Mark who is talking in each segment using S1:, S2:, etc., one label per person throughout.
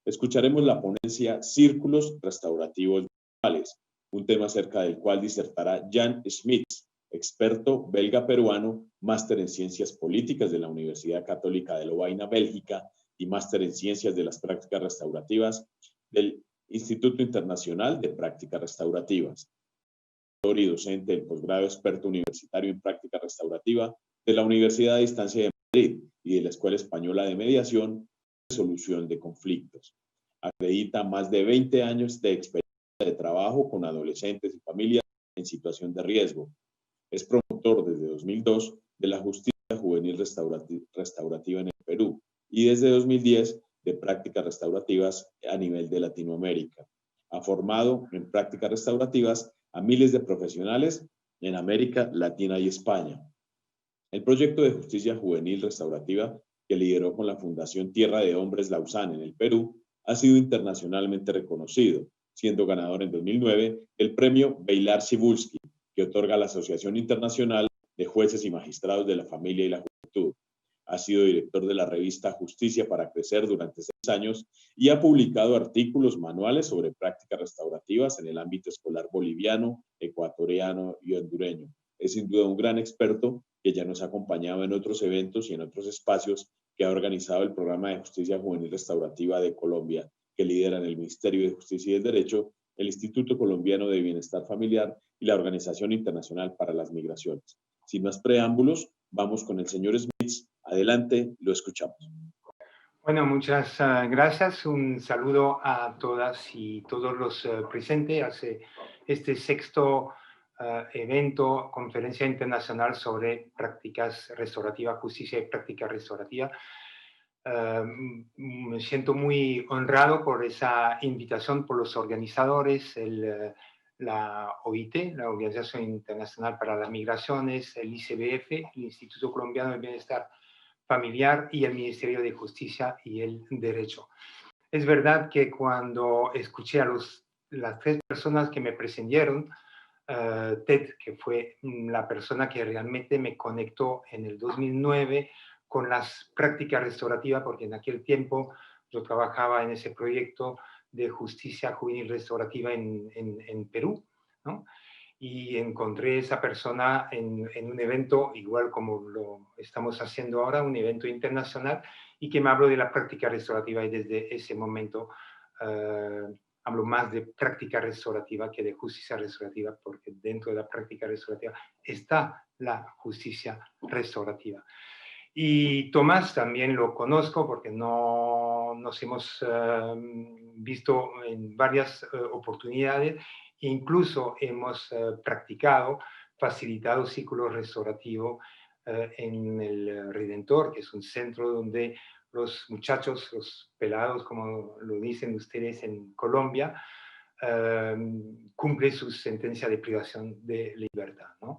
S1: Escucharemos la ponencia Círculos Restaurativos Virtuales, un tema acerca del cual disertará Jan Smits, experto belga-peruano, máster en Ciencias Políticas de la Universidad Católica de Lovaina, Bélgica, y máster en Ciencias de las Prácticas Restaurativas del Instituto Internacional de Prácticas Restaurativas. Y docente del posgrado experto universitario en práctica restaurativa de la Universidad de Distancia de Madrid y de la Escuela Española de Mediación y Resolución de Conflictos. Acredita más de 20 años de experiencia de trabajo con adolescentes y familias en situación de riesgo. Es promotor desde 2002 de la justicia juvenil restaurativa en el Perú y desde 2010 de prácticas restaurativas a nivel de Latinoamérica. Ha formado en prácticas restaurativas a miles de profesionales en América Latina y España. El proyecto de justicia juvenil restaurativa que lideró con la Fundación Tierra de Hombres Lausanne en el Perú ha sido internacionalmente reconocido, siendo ganador en 2009 el premio Beilar Cybulski, que otorga la Asociación Internacional de Jueces y Magistrados de la Familia y la Juventud. Ha sido director de la revista Justicia para Crecer durante 6 años y ha publicado artículos manuales sobre prácticas restaurativas en el ámbito escolar boliviano, ecuatoriano y hondureño. Es sin duda un gran experto que ya nos ha acompañado en otros eventos y en otros espacios que ha organizado el Programa de Justicia Juvenil Restaurativa de Colombia, que lideran el Ministerio de Justicia y el Derecho, el Instituto Colombiano de Bienestar Familiar y la Organización Internacional para las Migraciones. Sin más preámbulos, vamos con el señor Smits. Adelante, lo escuchamos.
S2: Bueno, muchas gracias. Un saludo a todas y todos los presentes a este sexto evento, conferencia internacional sobre prácticas restaurativas, justicia y práctica restaurativa. Me siento muy honrado por esa invitación por los organizadores, la OIT, la Organización Internacional para las Migraciones, el ICBF, el Instituto Colombiano de Bienestar Familiar y el Ministerio de Justicia y el Derecho. Es verdad que cuando escuché a las 3 personas que me precedieron, Ted, que fue la persona que realmente me conectó en el 2009 con las prácticas restaurativas, porque en aquel tiempo yo trabajaba en ese proyecto de justicia juvenil restaurativa en Perú, ¿no? Y encontré esa persona en un evento, igual como lo estamos haciendo ahora, un evento internacional, y que me habló de la práctica restaurativa, y desde ese momento hablo más de práctica restaurativa que de justicia restaurativa, porque dentro de la práctica restaurativa está la justicia restaurativa. Y Tomás también lo conozco porque nos hemos visto en varias oportunidades. Incluso hemos practicado, facilitado círculos restaurativos en el Redentor, que es un centro donde los muchachos, los pelados, como lo dicen ustedes en Colombia, cumplen su sentencia de privación de libertad, ¿no?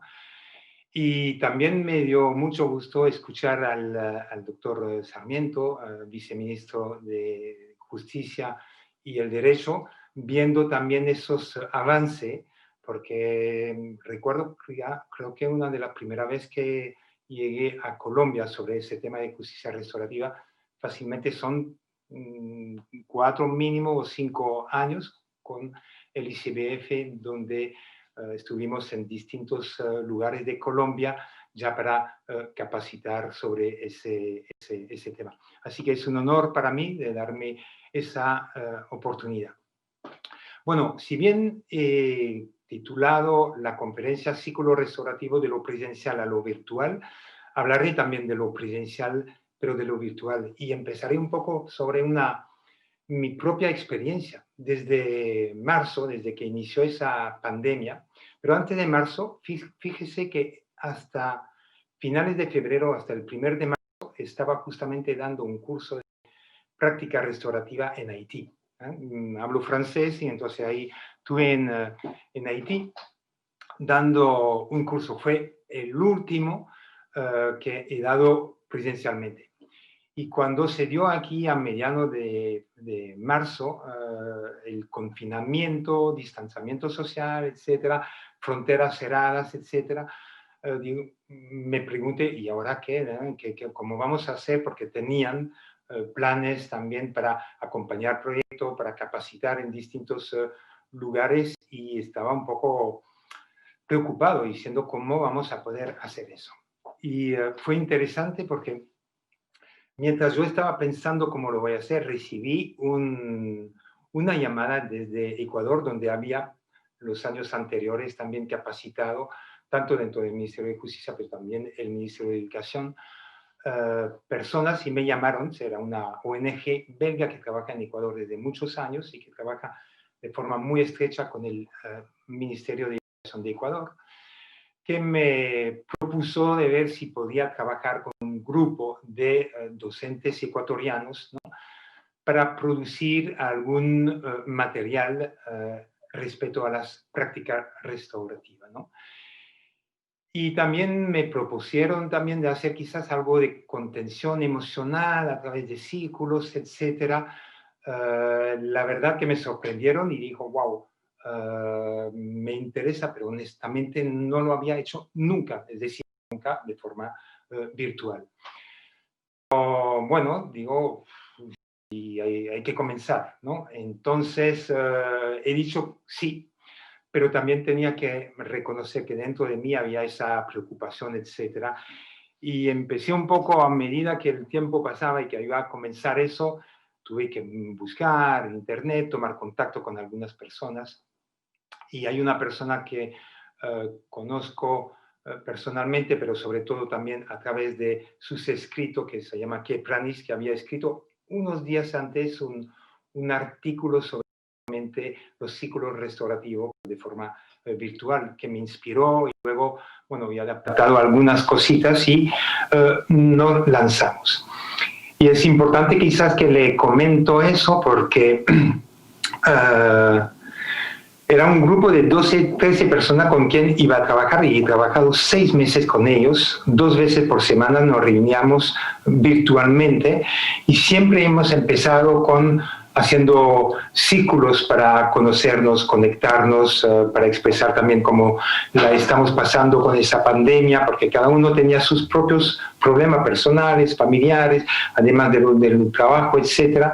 S2: Y también me dio mucho gusto escuchar al doctor Sarmiento, viceministro de Justicia y el Derecho, viendo también esos avances, porque recuerdo, creo que una de las primeras veces que llegué a Colombia sobre ese tema de justicia restaurativa, fácilmente son 4 mínimo o 5 años con el ICBF, donde estuvimos en distintos lugares de Colombia ya para capacitar sobre ese tema. Así que es un honor para mí de darme esa oportunidad. Bueno, si bien titulado la conferencia Círculo Restaurativo de lo presencial a lo virtual, hablaré también de lo presencial, pero de lo virtual. Y empezaré un poco sobre mi propia experiencia desde marzo, desde que inició esa pandemia. Pero antes de marzo, fíjese que hasta finales de febrero, hasta el 1 de marzo, estaba justamente dando un curso de práctica restaurativa en Haití. Hablo francés y entonces ahí estuve en Haití dando un curso. Fue el último que he dado presencialmente. Y cuando se dio aquí a mediados de marzo el confinamiento, distanciamiento social, etcétera, fronteras cerradas, etcétera, me pregunté, ¿y ahora qué? ¿Cómo vamos a hacer? Porque tenían planes también para acompañar proyectos, para capacitar en distintos lugares, y estaba un poco preocupado diciendo cómo vamos a poder hacer eso. Y fue interesante porque mientras yo estaba pensando cómo lo voy a hacer, recibí una llamada desde Ecuador, donde había los años anteriores también capacitado, tanto dentro del Ministerio de Justicia, pero también el Ministerio de Educación, personas, y me llamaron. Era una ONG belga que trabaja en Ecuador desde muchos años y que trabaja de forma muy estrecha con el Ministerio de Educación de Ecuador, que me propuso de ver si podía trabajar con un grupo de docentes ecuatorianos, ¿no?, para producir algún material respecto a las prácticas restaurativas, ¿no? Y también me propusieron también de hacer quizás algo de contención emocional a través de círculos, etcétera. La verdad que me sorprendieron y dijo, wow, me interesa, pero honestamente no lo había hecho nunca, es decir, nunca de forma virtual. Bueno, digo, y hay que comenzar, ¿no? Entonces he dicho sí, pero también tenía que reconocer que dentro de mí había esa preocupación, etcétera. Y empecé un poco, a medida que el tiempo pasaba y que iba a comenzar eso, tuve que buscar en internet, tomar contacto con algunas personas. Y hay una persona que conozco personalmente, pero sobre todo también a través de sus escritos, que se llama Kay Pranis, que había escrito unos días antes un artículo sobre los ciclos restaurativos de forma virtual, que me inspiró, y luego, bueno, había adaptado algunas cositas y nos lanzamos. Y es importante quizás que le comento eso porque era un grupo de 12, 13 personas con quien iba a trabajar, y he trabajado 6 meses con ellos. 2 veces por semana nos reuníamos virtualmente, y siempre hemos empezado haciendo círculos para conocernos, conectarnos, para expresar también cómo la estamos pasando con esa pandemia, porque cada uno tenía sus propios problemas personales, familiares, además del trabajo, etcétera.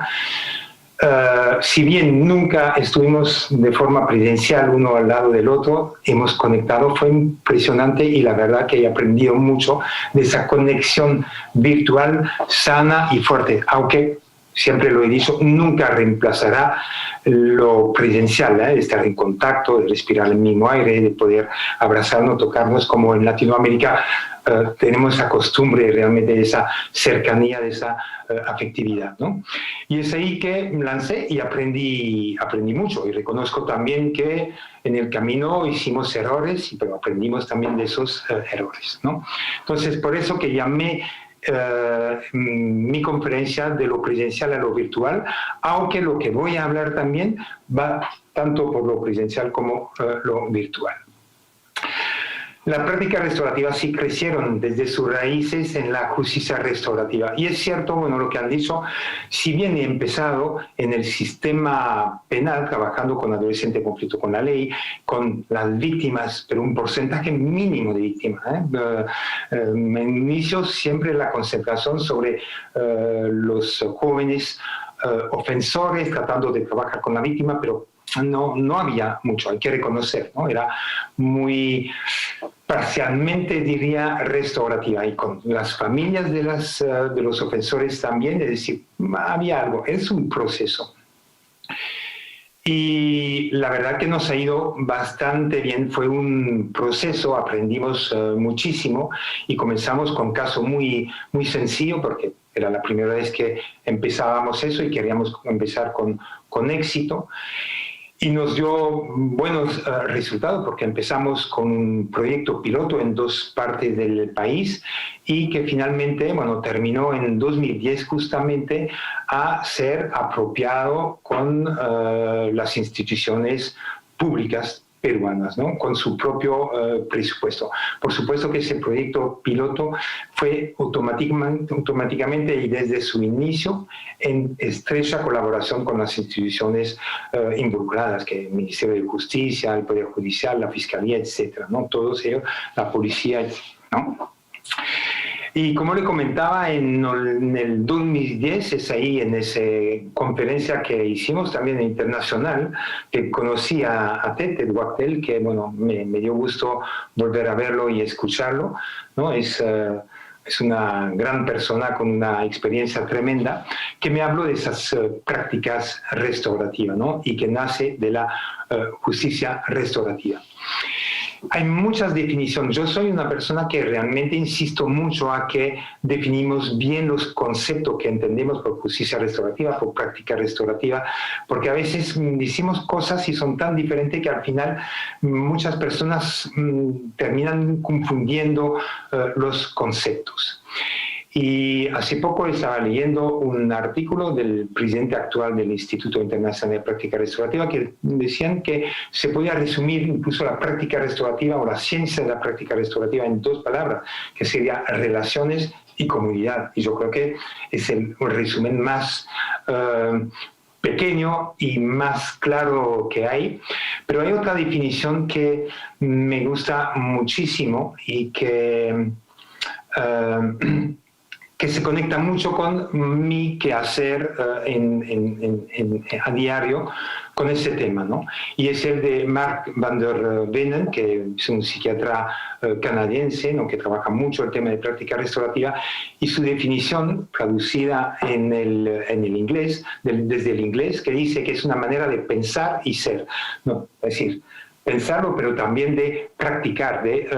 S2: Si bien nunca estuvimos de forma presencial uno al lado del otro, hemos conectado, fue impresionante, y la verdad que he aprendido mucho de esa conexión virtual sana y fuerte, aunque siempre lo he dicho, nunca reemplazará lo presencial, de estar en contacto, de respirar el mismo aire, de poder abrazarnos, tocarnos, como en Latinoamérica tenemos esa costumbre realmente de esa cercanía, de esa afectividad, ¿no? Y es ahí que me lancé y aprendí mucho, y reconozco también que en el camino hicimos errores, pero aprendimos también de esos errores, ¿no? Entonces, por eso que llamé mi conferencia de lo presencial a lo virtual, aunque lo que voy a hablar también va tanto por lo presencial como lo virtual. Las prácticas restaurativas sí crecieron desde sus raíces en la justicia restaurativa. Y es cierto, bueno, lo que han dicho, si bien he empezado en el sistema penal, trabajando con adolescentes en conflicto con la ley, con las víctimas, pero un porcentaje mínimo de víctimas. En inicio siempre la concentración sobre los jóvenes ofensores, tratando de trabajar con la víctima, pero no había mucho, hay que reconocer, ¿no? Era muy parcialmente, diría, restaurativa, y con las familias de los ofensores también, es decir, había algo, es un proceso. Y la verdad que nos ha ido bastante bien, fue un proceso, aprendimos muchísimo, y comenzamos con un caso muy, muy sencillo, porque era la primera vez que empezábamos eso y queríamos empezar con éxito. Y nos dio buenos resultados, porque empezamos con un proyecto piloto en 2 partes del país, y que finalmente, bueno, terminó en 2010 justamente a ser apropiado con las instituciones públicas peruanas, ¿no?, con su propio presupuesto. Por supuesto que ese proyecto piloto fue automáticamente y desde su inicio en estrecha colaboración con las instituciones involucradas, que el Ministerio de Justicia, el Poder Judicial, la Fiscalía, etcétera, ¿no? Todos ellos, la policía, ¿no? Y como le comentaba, en el 2010, es ahí en esa conferencia que hicimos también internacional, que conocí a Ted Wachtel, que bueno, me dio gusto volver a verlo y escucharlo, ¿no? Es una gran persona con una experiencia tremenda que me habló de esas prácticas restaurativas, ¿no? Y que nace de la justicia restaurativa. Hay muchas definiciones. Yo soy una persona que realmente insisto mucho a que definimos bien los conceptos que entendemos por justicia restaurativa, por práctica restaurativa, porque a veces decimos cosas y son tan diferentes que al final muchas personas terminan confundiendo los conceptos. Y hace poco estaba leyendo un artículo del presidente actual del Instituto Internacional de Práctica Restaurativa que decían que se podía resumir incluso la práctica restaurativa o la ciencia de la práctica restaurativa en 2 palabras, que sería relaciones y comunidad. Y yo creo que es el resumen más pequeño y más claro que hay. Pero hay otra definición que me gusta muchísimo y que se conecta mucho con mi quehacer a diario con ese tema, ¿no? Y es el de Mark van der Venen, que es un psiquiatra canadiense, ¿no? Que trabaja mucho el tema de práctica restaurativa, y su definición traducida en el inglés, desde el inglés, que dice que es una manera de pensar y ser, ¿no? Es decir, pensarlo, pero también de practicar, de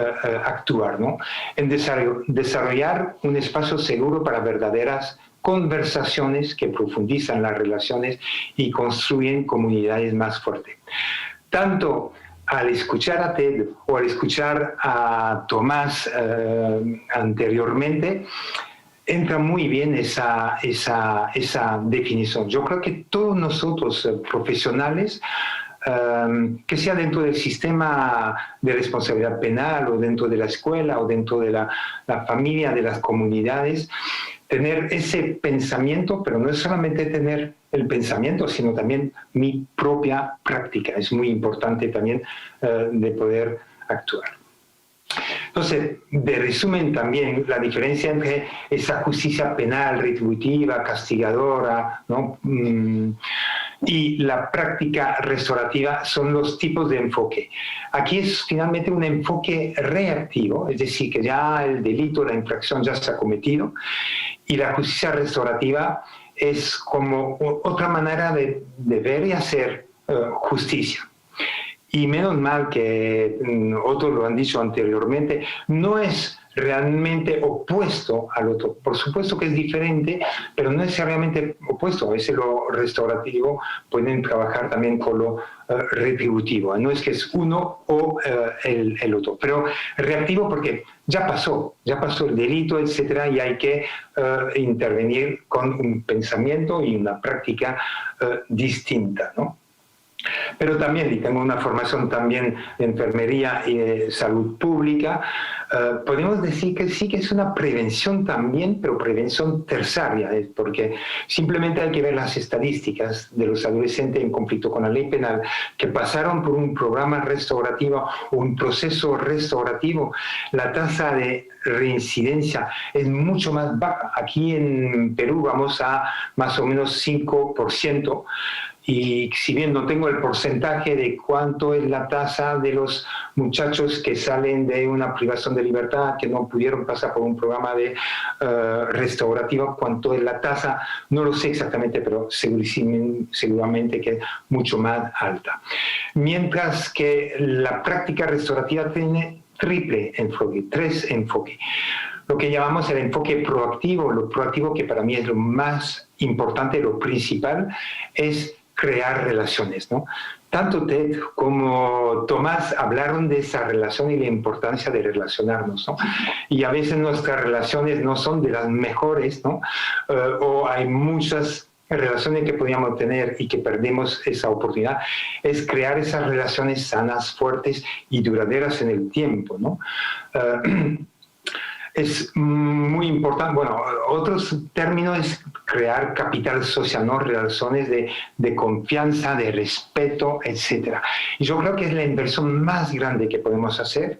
S2: actuar, ¿no? En desarrollar un espacio seguro para verdaderas conversaciones que profundizan las relaciones y construyen comunidades más fuertes. Tanto al escuchar a Ted o al escuchar a Tomás anteriormente, entra muy bien esa definición. Yo creo que todos nosotros profesionales, que sea dentro del sistema de responsabilidad penal o dentro de la escuela o dentro de la familia, de las comunidades, tener ese pensamiento, pero no es solamente tener el pensamiento, sino también mi propia práctica. Es muy importante también de poder actuar. Entonces, de resumen también la diferencia entre esa justicia penal, retributiva, castigadora, ¿no? Y la práctica restaurativa son los tipos de enfoque. Aquí es finalmente un enfoque reactivo, es decir, que ya el delito, la infracción ya se ha cometido, y la justicia restaurativa es como otra manera de ver y hacer justicia. Y menos mal que otros lo han dicho anteriormente, no es realmente opuesto al otro. Por supuesto que es diferente, pero no es realmente opuesto. A veces lo restaurativo pueden trabajar también con lo retributivo. No es que es uno o el otro, pero reactivo porque ya pasó el delito, etcétera, y hay que intervenir con un pensamiento y una práctica distinta, ¿no? Pero también, y tengo una formación también de enfermería y de salud pública, podemos decir que sí que es una prevención también, pero prevención terciaria, porque simplemente hay que ver las estadísticas de los adolescentes en conflicto con la ley penal que pasaron por un programa restaurativo, un proceso restaurativo. La tasa de reincidencia es mucho más baja. Aquí en Perú vamos a más o menos 5%. Y si bien no tengo el porcentaje de cuánto es la tasa de los muchachos que salen de una privación de libertad, que no pudieron pasar por un programa de restaurativo, cuánto es la tasa, no lo sé exactamente, pero seguramente que es mucho más alta. Mientras que la práctica restaurativa tiene triple enfoque, 3 enfoques. Lo que llamamos el enfoque proactivo, lo proactivo que para mí es lo más importante, lo principal, es crear relaciones, ¿no? Tanto Ted como Tomás hablaron de esa relación y la importancia de relacionarnos, ¿no? Y a veces nuestras relaciones no son de las mejores, ¿no? O hay muchas relaciones que podíamos tener y que perdemos esa oportunidad. Es crear esas relaciones sanas, fuertes y duraderas en el tiempo, ¿no? Es muy importante, bueno, otros términos es crear capital social, ¿no? Relaciones de confianza, de respeto, etc. Y yo creo que es la inversión más grande que podemos hacer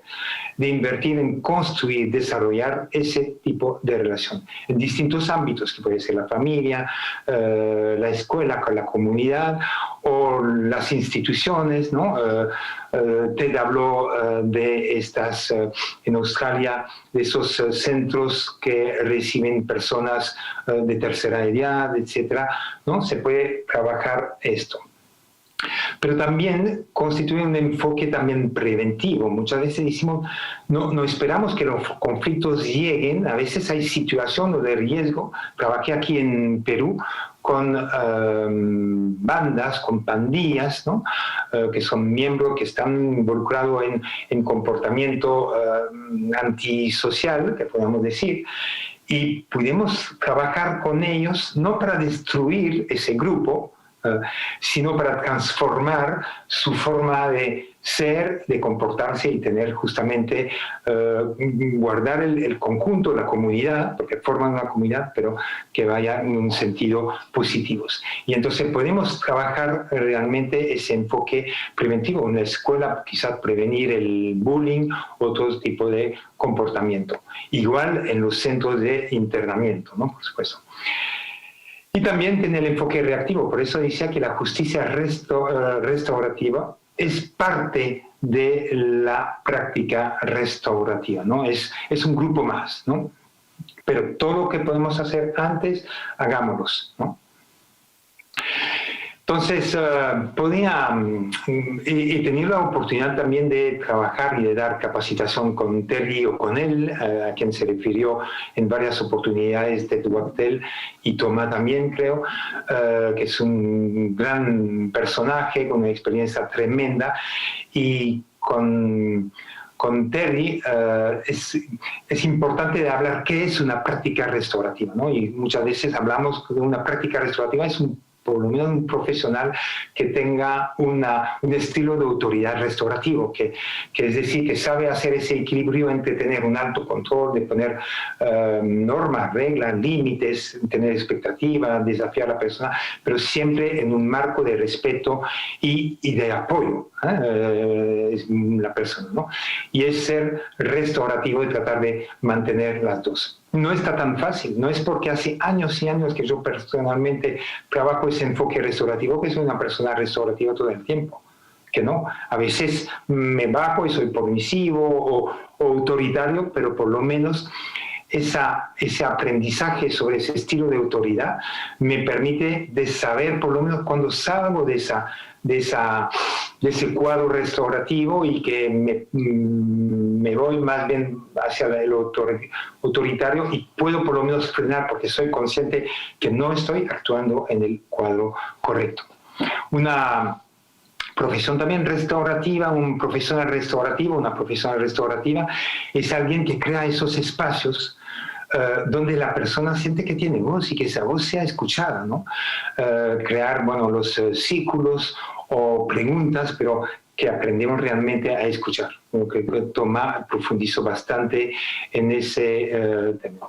S2: de invertir en construir, desarrollar ese tipo de relación en distintos ámbitos, que puede ser la familia, la escuela, con la comunidad o las instituciones, ¿no? Ted habló de estas, en Australia, de esos centros que reciben personas de tercera edad, etcétera, ¿no? Se puede trabajar esto. Pero también constituye un enfoque también preventivo. Muchas veces decimos, no esperamos que los conflictos lleguen, a veces hay situaciones de riesgo. Trabajé aquí en Perú con bandas, con pandillas, ¿no? Que son miembros que están involucrados en comportamiento antisocial, que podemos decir, y pudimos trabajar con ellos no para destruir ese grupo, sino para transformar su forma de ser, de comportarse y tener justamente, guardar el conjunto, la comunidad, porque forman una comunidad, pero que vaya en un sentido positivo. Y entonces podemos trabajar realmente ese enfoque preventivo. En la escuela quizás prevenir el bullying, otro tipo de comportamiento. Igual en los centros de internamiento, ¿no? Por supuesto. Y también tiene el enfoque reactivo, por eso decía que la justicia restaurativa es parte de la práctica restaurativa, ¿no? Es un grupo más, ¿no? Pero todo lo que podemos hacer antes, hagámoslo, ¿no? Entonces, he tenido la oportunidad también de trabajar y de dar capacitación con Terry o con él, a quien se refirió en varias oportunidades de Duactel, y Tomás también, creo, que es un gran personaje con una experiencia tremenda, y con Terry es importante de hablar qué es una práctica restaurativa, ¿no? Y muchas veces hablamos de una práctica restaurativa, es por lo menos un profesional que tenga un estilo de autoridad restaurativo, que es decir, que sabe hacer ese equilibrio entre tener un alto control, de poner normas, reglas, límites, tener expectativas, desafiar a la persona, pero siempre en un marco de respeto y de apoyo la persona, ¿no? Y es ser restaurativo y tratar de mantener las dos. No está tan fácil, no es porque hace años y años que yo personalmente trabajo ese enfoque restaurativo que soy una persona restaurativa todo el tiempo, que no. A veces me bajo y soy permisivo o autoritario, pero por lo menos ese aprendizaje sobre ese estilo de autoridad me permite de saber, por lo menos cuando salgo de ese cuadro restaurativo y que me voy más bien hacia el autoritario y puedo por lo menos frenar porque soy consciente que no estoy actuando en el cuadro correcto. Una profesión también restaurativa, un profesional restaurativo, una profesional restaurativa es alguien que crea esos espacios donde la persona siente que tiene voz y que esa voz sea escuchada, ¿no? Crear, bueno, los círculos o preguntas, pero que aprendemos realmente a escuchar. Que Tomás profundizó bastante en ese tema.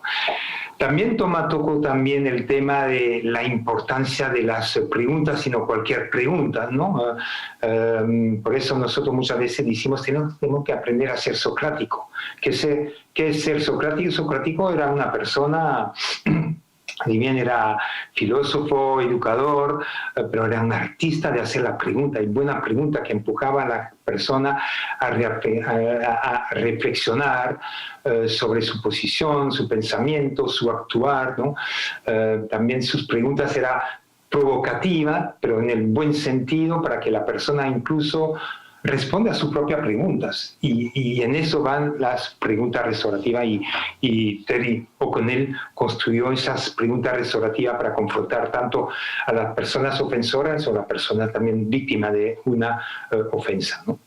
S2: También Tomás tocó también el tema de la importancia de las preguntas y no cualquier pregunta, ¿no? Por eso nosotros muchas veces decimos que tenemos que aprender a ser socrático. ¿Qué es ser socrático? Socrático era una persona, ni bien era filósofo, educador, pero era un artista de hacer la pregunta, y buena pregunta que empujaba a la persona a reflexionar sobre su posición, su pensamiento, su actuar, ¿no? También sus preguntas eran provocativas, pero en el buen sentido, para que la persona incluso responde a sus propias preguntas, y en eso van las preguntas restaurativas, y Terry O'Connell construyó esas preguntas restaurativas para confrontar tanto a las personas ofensoras o a las personas también víctimas de una ofensa, ¿no?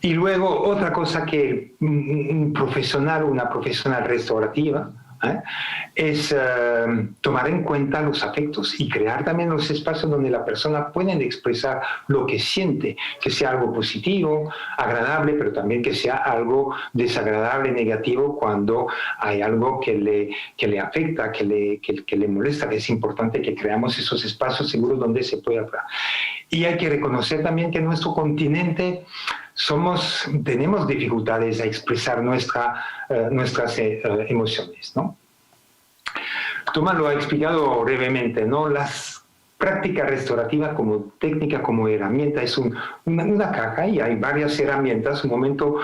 S2: Y luego otra cosa que un profesional, una profesional restaurativa, es tomar en cuenta los afectos y crear también los espacios donde la persona pueda expresar lo que siente, que sea algo positivo, agradable, pero también que sea algo desagradable, negativo, cuando hay algo que le afecta, que le molesta. Es importante que creamos esos espacios seguros donde se pueda hablar. Y hay que reconocer también que en nuestro continente tenemos dificultades a expresar nuestras emociones, ¿no? Thomas lo ha explicado brevemente, ¿no? Las prácticas restaurativas como técnica, como herramienta, es una caja y hay varias herramientas. Un momento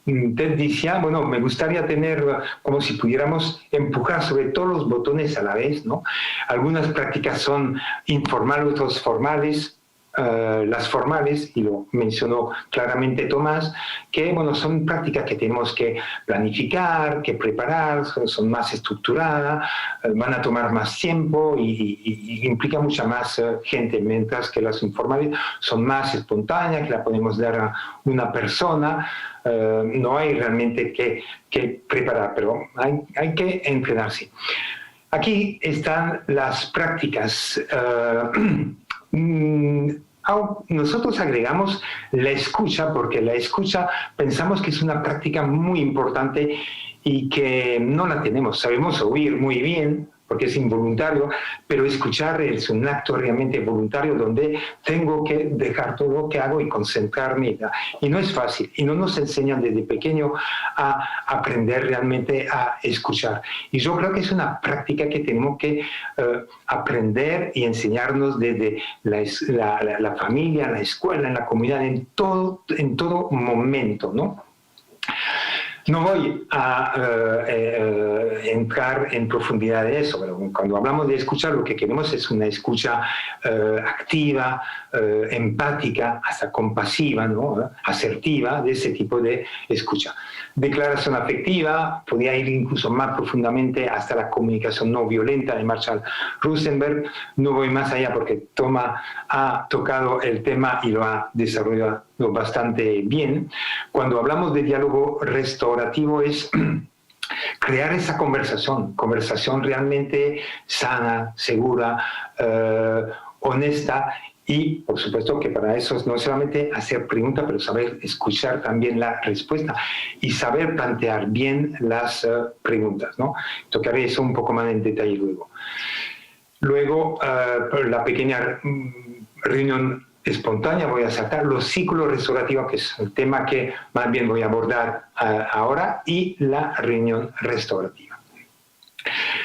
S2: Ted decía, bueno, me gustaría tener como si pudiéramos empujar sobre todos los botones a la vez, ¿no? Algunas prácticas son informales, otras formales. Las formales, y lo mencionó claramente Tomás, que bueno, son prácticas que tenemos que planificar, que preparar, son más estructuradas, van a tomar más tiempo y implica mucha más gente, mientras que las informales son más espontáneas, que la podemos dar a una persona. No hay realmente que preparar, pero hay que entrenarse. Aquí están las prácticas. Nosotros agregamos la escucha, porque la escucha pensamos que es una práctica muy importante y que no la tenemos. Sabemos oír muy bien, porque es involuntario, pero escuchar es un acto realmente voluntario donde tengo que dejar todo lo que hago y concentrarme. Y no es fácil, y no nos enseñan desde pequeño a aprender realmente a escuchar. Y yo creo que es una práctica que tenemos que aprender y enseñarnos desde la familia, la escuela, en la comunidad, en todo momento, ¿no? No voy a entrar en profundidad de eso, pero cuando hablamos de escuchar, lo que queremos es una escucha activa, empática, hasta compasiva, ¿no? Asertiva, de ese tipo de escucha. Declaración afectiva, podría ir incluso más profundamente hasta la comunicación no violenta de Marshall Rosenberg. No voy más allá porque Thomas ha tocado el tema y lo ha desarrollado bastante bien. Cuando hablamos de diálogo restaurativo es crear esa conversación realmente sana, segura, honesta. Y, por supuesto, que para eso es no solamente hacer preguntas, pero saber escuchar también la respuesta y saber plantear bien las preguntas, ¿no? Tocaré eso un poco más en detalle luego. Luego, la pequeña reunión espontánea, voy a sacar los ciclos restaurativos, que es el tema que más bien voy a abordar ahora, y la reunión restaurativa.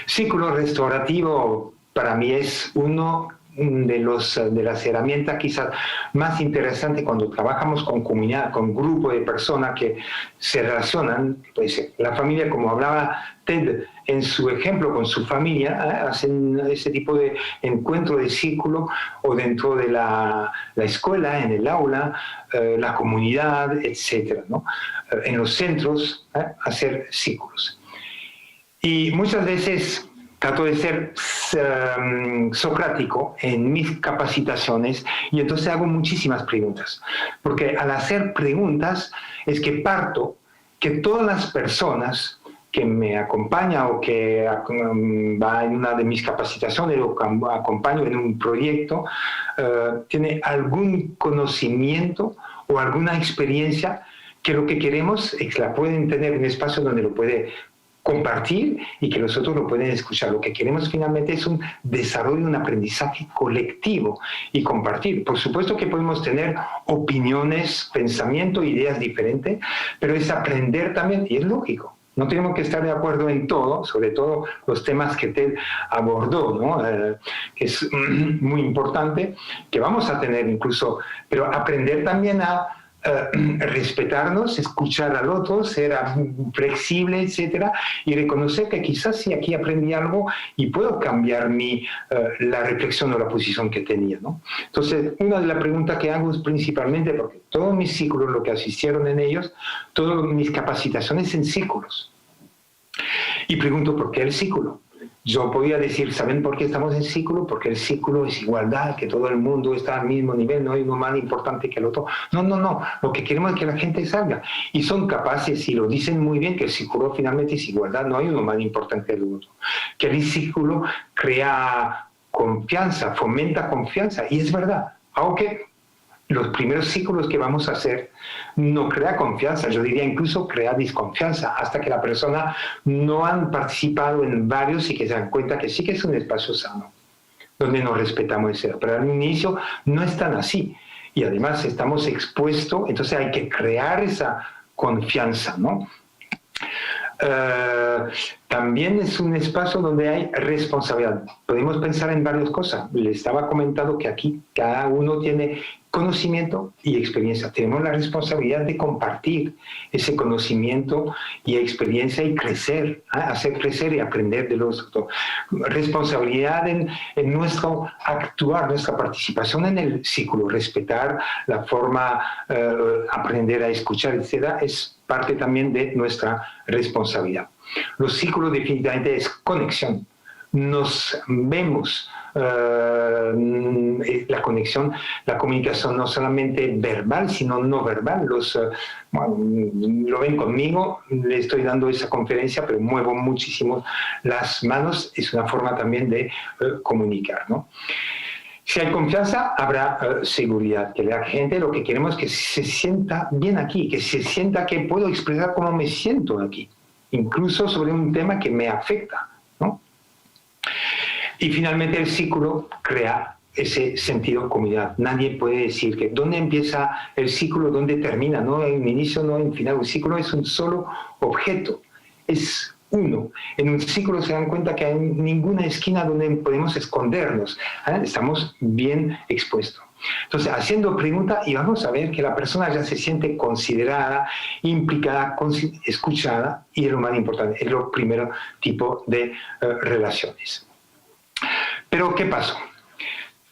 S2: Ciclo restaurativo para mí es uno de las herramientas quizás más interesantes cuando trabajamos con comunidad, con grupo de personas que se relacionan. Pues, la familia, como hablaba Ted en su ejemplo con su familia, hacen ese tipo de encuentro de círculo, o dentro de la escuela, en el aula, la comunidad, etcétera, ¿no? En los centros, hacer círculos. Y muchas veces trato de ser socrático en mis capacitaciones, y entonces hago muchísimas preguntas, porque al hacer preguntas es que parto que todas las personas que me acompañan o que va en una de mis capacitaciones o acompaño en un proyecto, tiene algún conocimiento o alguna experiencia que lo que queremos es que la pueden tener en un espacio donde lo puede compartir y que los otros lo pueden escuchar. Lo que queremos finalmente es un desarrollo, un aprendizaje colectivo y compartir. Por supuesto que podemos tener opiniones, pensamientos, ideas diferentes, pero es aprender también, y es lógico. No tenemos que estar de acuerdo en todo, sobre todo los temas que Ted abordó, ¿no? Que es muy importante, que vamos a tener incluso, pero aprender también a respetarnos, escuchar al otro, ser flexible, etcétera, y reconocer que quizás sí aquí aprendí algo y puedo cambiar la reflexión o la posición que tenía, ¿no? Entonces, una de las preguntas que hago es principalmente, porque todos mis círculos, lo que asistieron en ellos, todas mis capacitaciones en círculos. Y pregunto, ¿por qué el círculo? Yo podía decir, ¿saben por qué estamos en círculo? Porque el círculo es igualdad, que todo el mundo está al mismo nivel, no hay uno más importante que el otro. No, no, no. Lo que queremos es que la gente salga. Y son capaces, y lo dicen muy bien, que el círculo finalmente es igualdad, no hay uno más importante que el otro. Que el círculo crea confianza, fomenta confianza, y es verdad. Aunque los primeros círculos que vamos a hacer no crea confianza, yo diría incluso crea desconfianza, hasta que la persona no han participado en varios y que se dan cuenta que sí que es un espacio sano. donde nos respetamos, etc. Pero al inicio no es tan así. Y además estamos expuestos, entonces hay que crear esa confianza, ¿no? También es un espacio donde hay responsabilidad. Podemos pensar en varias cosas. Les estaba comentando que aquí cada uno tiene conocimiento y experiencia. Tenemos la responsabilidad de compartir ese conocimiento y experiencia y crecer, hacer crecer y aprender de los otros. Responsabilidad en nuestro actuar, nuestra participación en el círculo, respetar la forma, aprender a escuchar, etc. Es parte también de nuestra responsabilidad. Los círculos definitivamente es conexión. Nos vemos, la conexión, la comunicación no solamente verbal, sino no verbal. Lo ven conmigo, le estoy dando esa conferencia, pero muevo muchísimo las manos. Es una forma también de comunicar, ¿no? Si hay confianza, habrá seguridad. Que la gente lo que queremos es que se sienta bien aquí, que se sienta que puedo expresar cómo me siento aquí, incluso sobre un tema que me afecta, ¿no? Y finalmente el círculo crea ese sentido de comunidad. Nadie puede decir que dónde empieza el círculo, dónde termina. No hay un inicio, no hay un final. Un círculo es un solo objeto. Es uno. En un círculo se dan cuenta que hay ninguna esquina donde podemos escondernos. Estamos bien expuestos. Entonces, haciendo preguntas, y vamos a ver que la persona ya se siente considerada, implicada, escuchada, y es lo más importante, es el primer tipo de relaciones. Pero, ¿qué pasó?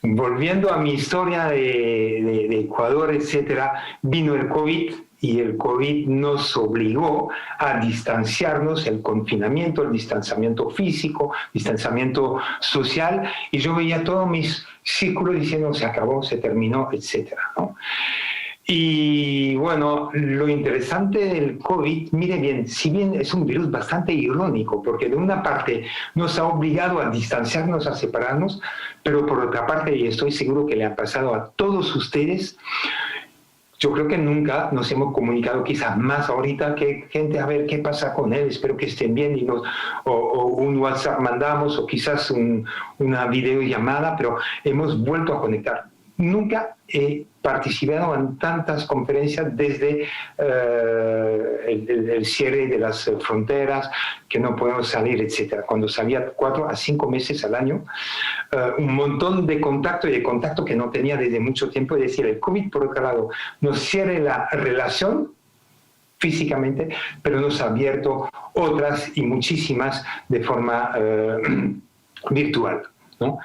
S2: Volviendo a mi historia de Ecuador, etcétera, vino el COVID, y el COVID nos obligó a distanciarnos, el confinamiento, el distanciamiento físico, distanciamiento social, y yo veía todos mis círculos diciendo se acabó, se terminó, etcétera, ¿no? Y bueno, lo interesante del COVID, mire bien, si bien es un virus bastante irónico, porque de una parte nos ha obligado a distanciarnos, a separarnos, pero por otra parte, y estoy seguro que le ha pasado a todos ustedes, yo creo que nunca nos hemos comunicado, quizás más ahorita que gente, a ver qué pasa con él, espero que estén bien, y o un WhatsApp mandamos, o quizás una videollamada, pero hemos vuelto a conectar. Nunca he participado en tantas conferencias desde el cierre de las fronteras, que no podemos salir, etc. Cuando salía 4 a 5 meses al año, un montón de contacto y de contacto que no tenía desde mucho tiempo. Es decir, el COVID, por otro lado, nos cierra la relación físicamente, pero nos ha abierto otras y muchísimas de forma virtual, ¿no?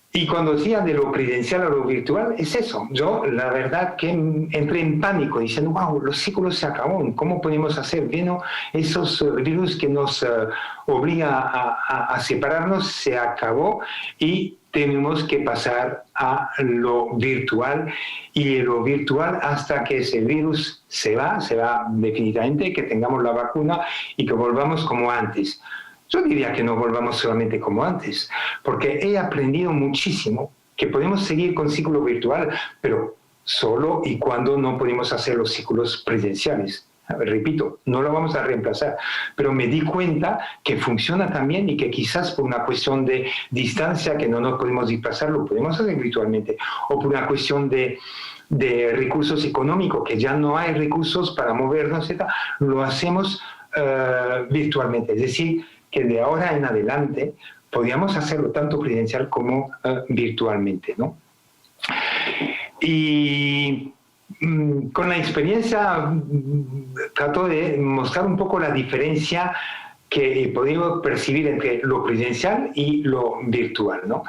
S2: Y cuando decía de lo presencial a lo virtual, es eso. Yo, la verdad, que entré en pánico, diciendo, wow, los círculos se acabaron, ¿cómo podemos hacer? Vino esos virus que nos obliga a separarnos, se acabó, y tenemos que pasar a lo virtual, y lo virtual hasta que ese virus se va definitivamente, que tengamos la vacuna y que volvamos como antes. Yo diría que no volvamos solamente como antes, porque he aprendido muchísimo que podemos seguir con ciclo virtual, pero solo y cuando no podemos hacer los ciclos presenciales. Repito, no lo vamos a reemplazar, pero me di cuenta que funciona también, y que quizás por una cuestión de distancia que no nos podemos desplazar, lo podemos hacer virtualmente, o por una cuestión de recursos económicos, que ya no hay recursos para movernos, etc., lo hacemos virtualmente. Es decir, que de ahora en adelante podíamos hacerlo tanto presencial como virtualmente, ¿no? Y con la experiencia trato de mostrar un poco la diferencia que podemos percibir entre lo presencial y lo virtual, ¿no?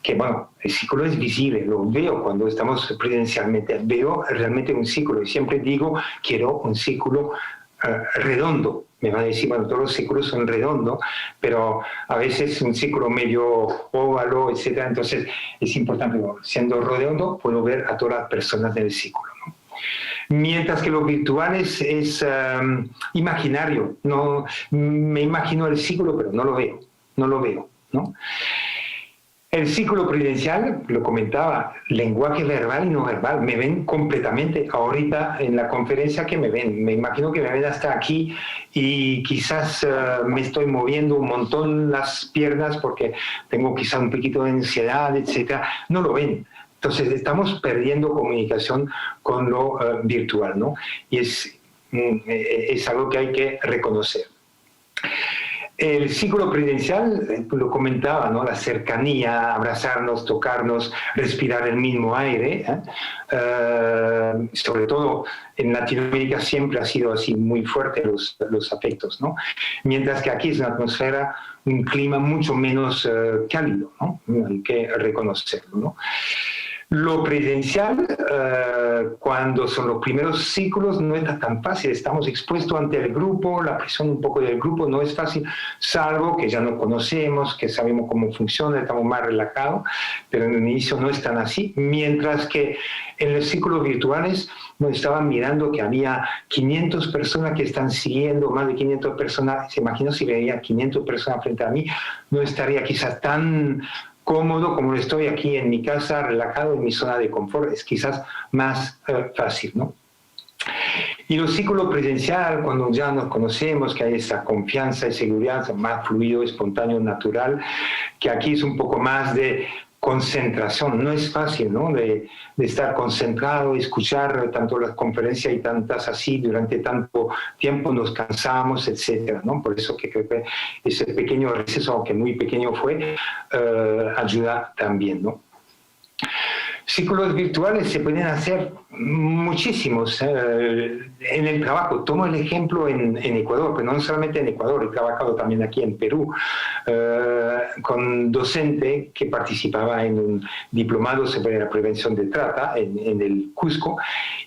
S2: Que bueno, el círculo es visible, lo veo cuando estamos presencialmente, veo realmente un círculo, y siempre digo, quiero un círculo redondo. Me van a decir, bueno, todos los círculos son redondos, pero a veces un círculo medio óvalo, etc. Entonces es importante, siendo redondo, puedo ver a todas las personas del círculo, ¿no? Mientras que lo virtual es imaginario. No, me imagino el círculo, pero no lo veo, ¿no? El círculo prudencial, lo comentaba, lenguaje verbal y no verbal, me ven completamente. Ahorita en la conferencia que me ven, me imagino que me ven hasta aquí y quizás me estoy moviendo un montón las piernas porque tengo quizás un poquito de ansiedad, etcétera. No lo ven. Entonces estamos perdiendo comunicación con lo virtual, ¿no? Y es algo que hay que reconocer. El círculo prudencial, lo comentaba, ¿no? La cercanía, abrazarnos, tocarnos, respirar el mismo aire. Sobre todo en Latinoamérica siempre ha sido así muy fuerte los afectos, ¿no? Mientras que aquí es una atmósfera, un clima mucho menos cálido, ¿no? Hay que reconocerlo, ¿no? Lo presencial, cuando son los primeros ciclos, no está tan fácil. Estamos expuestos ante el grupo, la presión un poco del grupo no es fácil, salvo que ya nos conocemos, que sabemos cómo funciona, estamos más relajados, pero en el inicio no es tan así. Mientras que en los ciclos virtuales nos estaban mirando que había 500 personas que están siguiendo, más de 500 personas. Se imagino si veía 500 personas frente a mí, no estaría quizás tan cómodo como lo estoy aquí en mi casa, relajado en mi zona de confort, es quizás más fácil, ¿no? Y los círculos presencial, cuando ya nos conocemos, que hay esa confianza y seguridad, más fluido, espontáneo, natural, que aquí es un poco más de concentración. No es fácil, ¿no? De estar concentrado, escuchar tanto las conferencias y tantas así durante tanto tiempo, nos cansamos, etcétera, ¿no? Por eso que creo que ese pequeño receso, aunque muy pequeño fue, ayuda también, ¿no? Círculos virtuales se pueden hacer muchísimos en el trabajo. Tomo el ejemplo en Ecuador, pero no solamente en Ecuador, he trabajado también aquí en Perú con docente que participaba en un diplomado sobre la prevención de trata en el Cusco,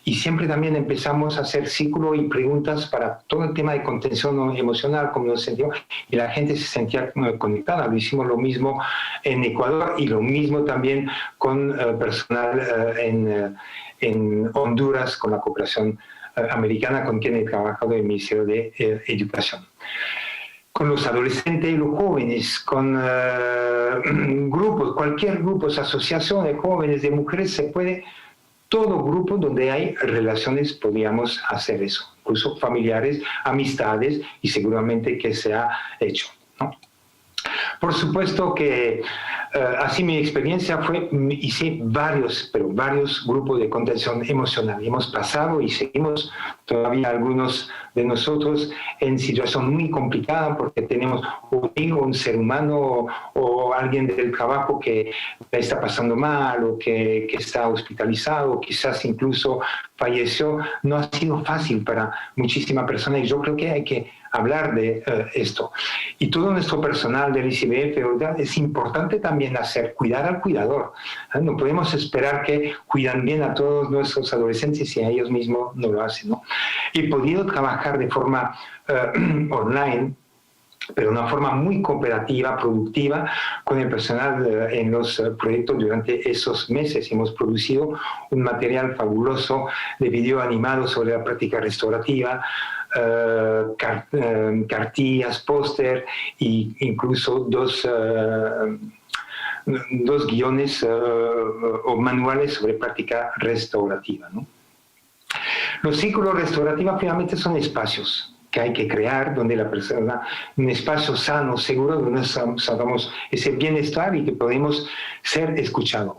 S2: y siempre también empezamos a hacer círculos y preguntas para todo el tema de contención emocional, cómo nos sentimos, y la gente se sentía conectada. Lo hicimos lo mismo en Ecuador y lo mismo también con personal en Honduras, con la cooperación americana con quien he trabajado en el Ministerio de Educación. Con los adolescentes y los jóvenes, con grupos, cualquier grupo, asociación de jóvenes, de mujeres, se puede, todo grupo donde hay relaciones podríamos hacer eso, incluso familiares, amistades, y seguramente que se ha hecho, ¿no? Por supuesto que así mi experiencia fue, hice varios grupos de contención emocional. Hemos pasado y seguimos todavía algunos de nosotros en situación muy complicada porque tenemos un ser humano o alguien del trabajo que está pasando mal o que está hospitalizado, quizás incluso falleció. No ha sido fácil para muchísimas personas y yo creo que hay que hablar de esto. Y todo nuestro personal del ICBF, ¿verdad? Es importante también cuidar al cuidador. No podemos esperar que cuidan bien a todos nuestros adolescentes si a ellos mismos no lo hacen, ¿no? He podido trabajar de forma online, pero de una forma muy cooperativa, productiva, con el personal en los proyectos durante esos meses. Hemos producido un material fabuloso de video animado sobre la práctica restaurativa, cartillas, póster e incluso dos guiones o manuales sobre práctica restaurativa, ¿no? Los círculos restaurativos finalmente son espacios que hay que crear, donde la persona, un espacio sano, seguro, donde sacamos ese bienestar y que podemos ser escuchados.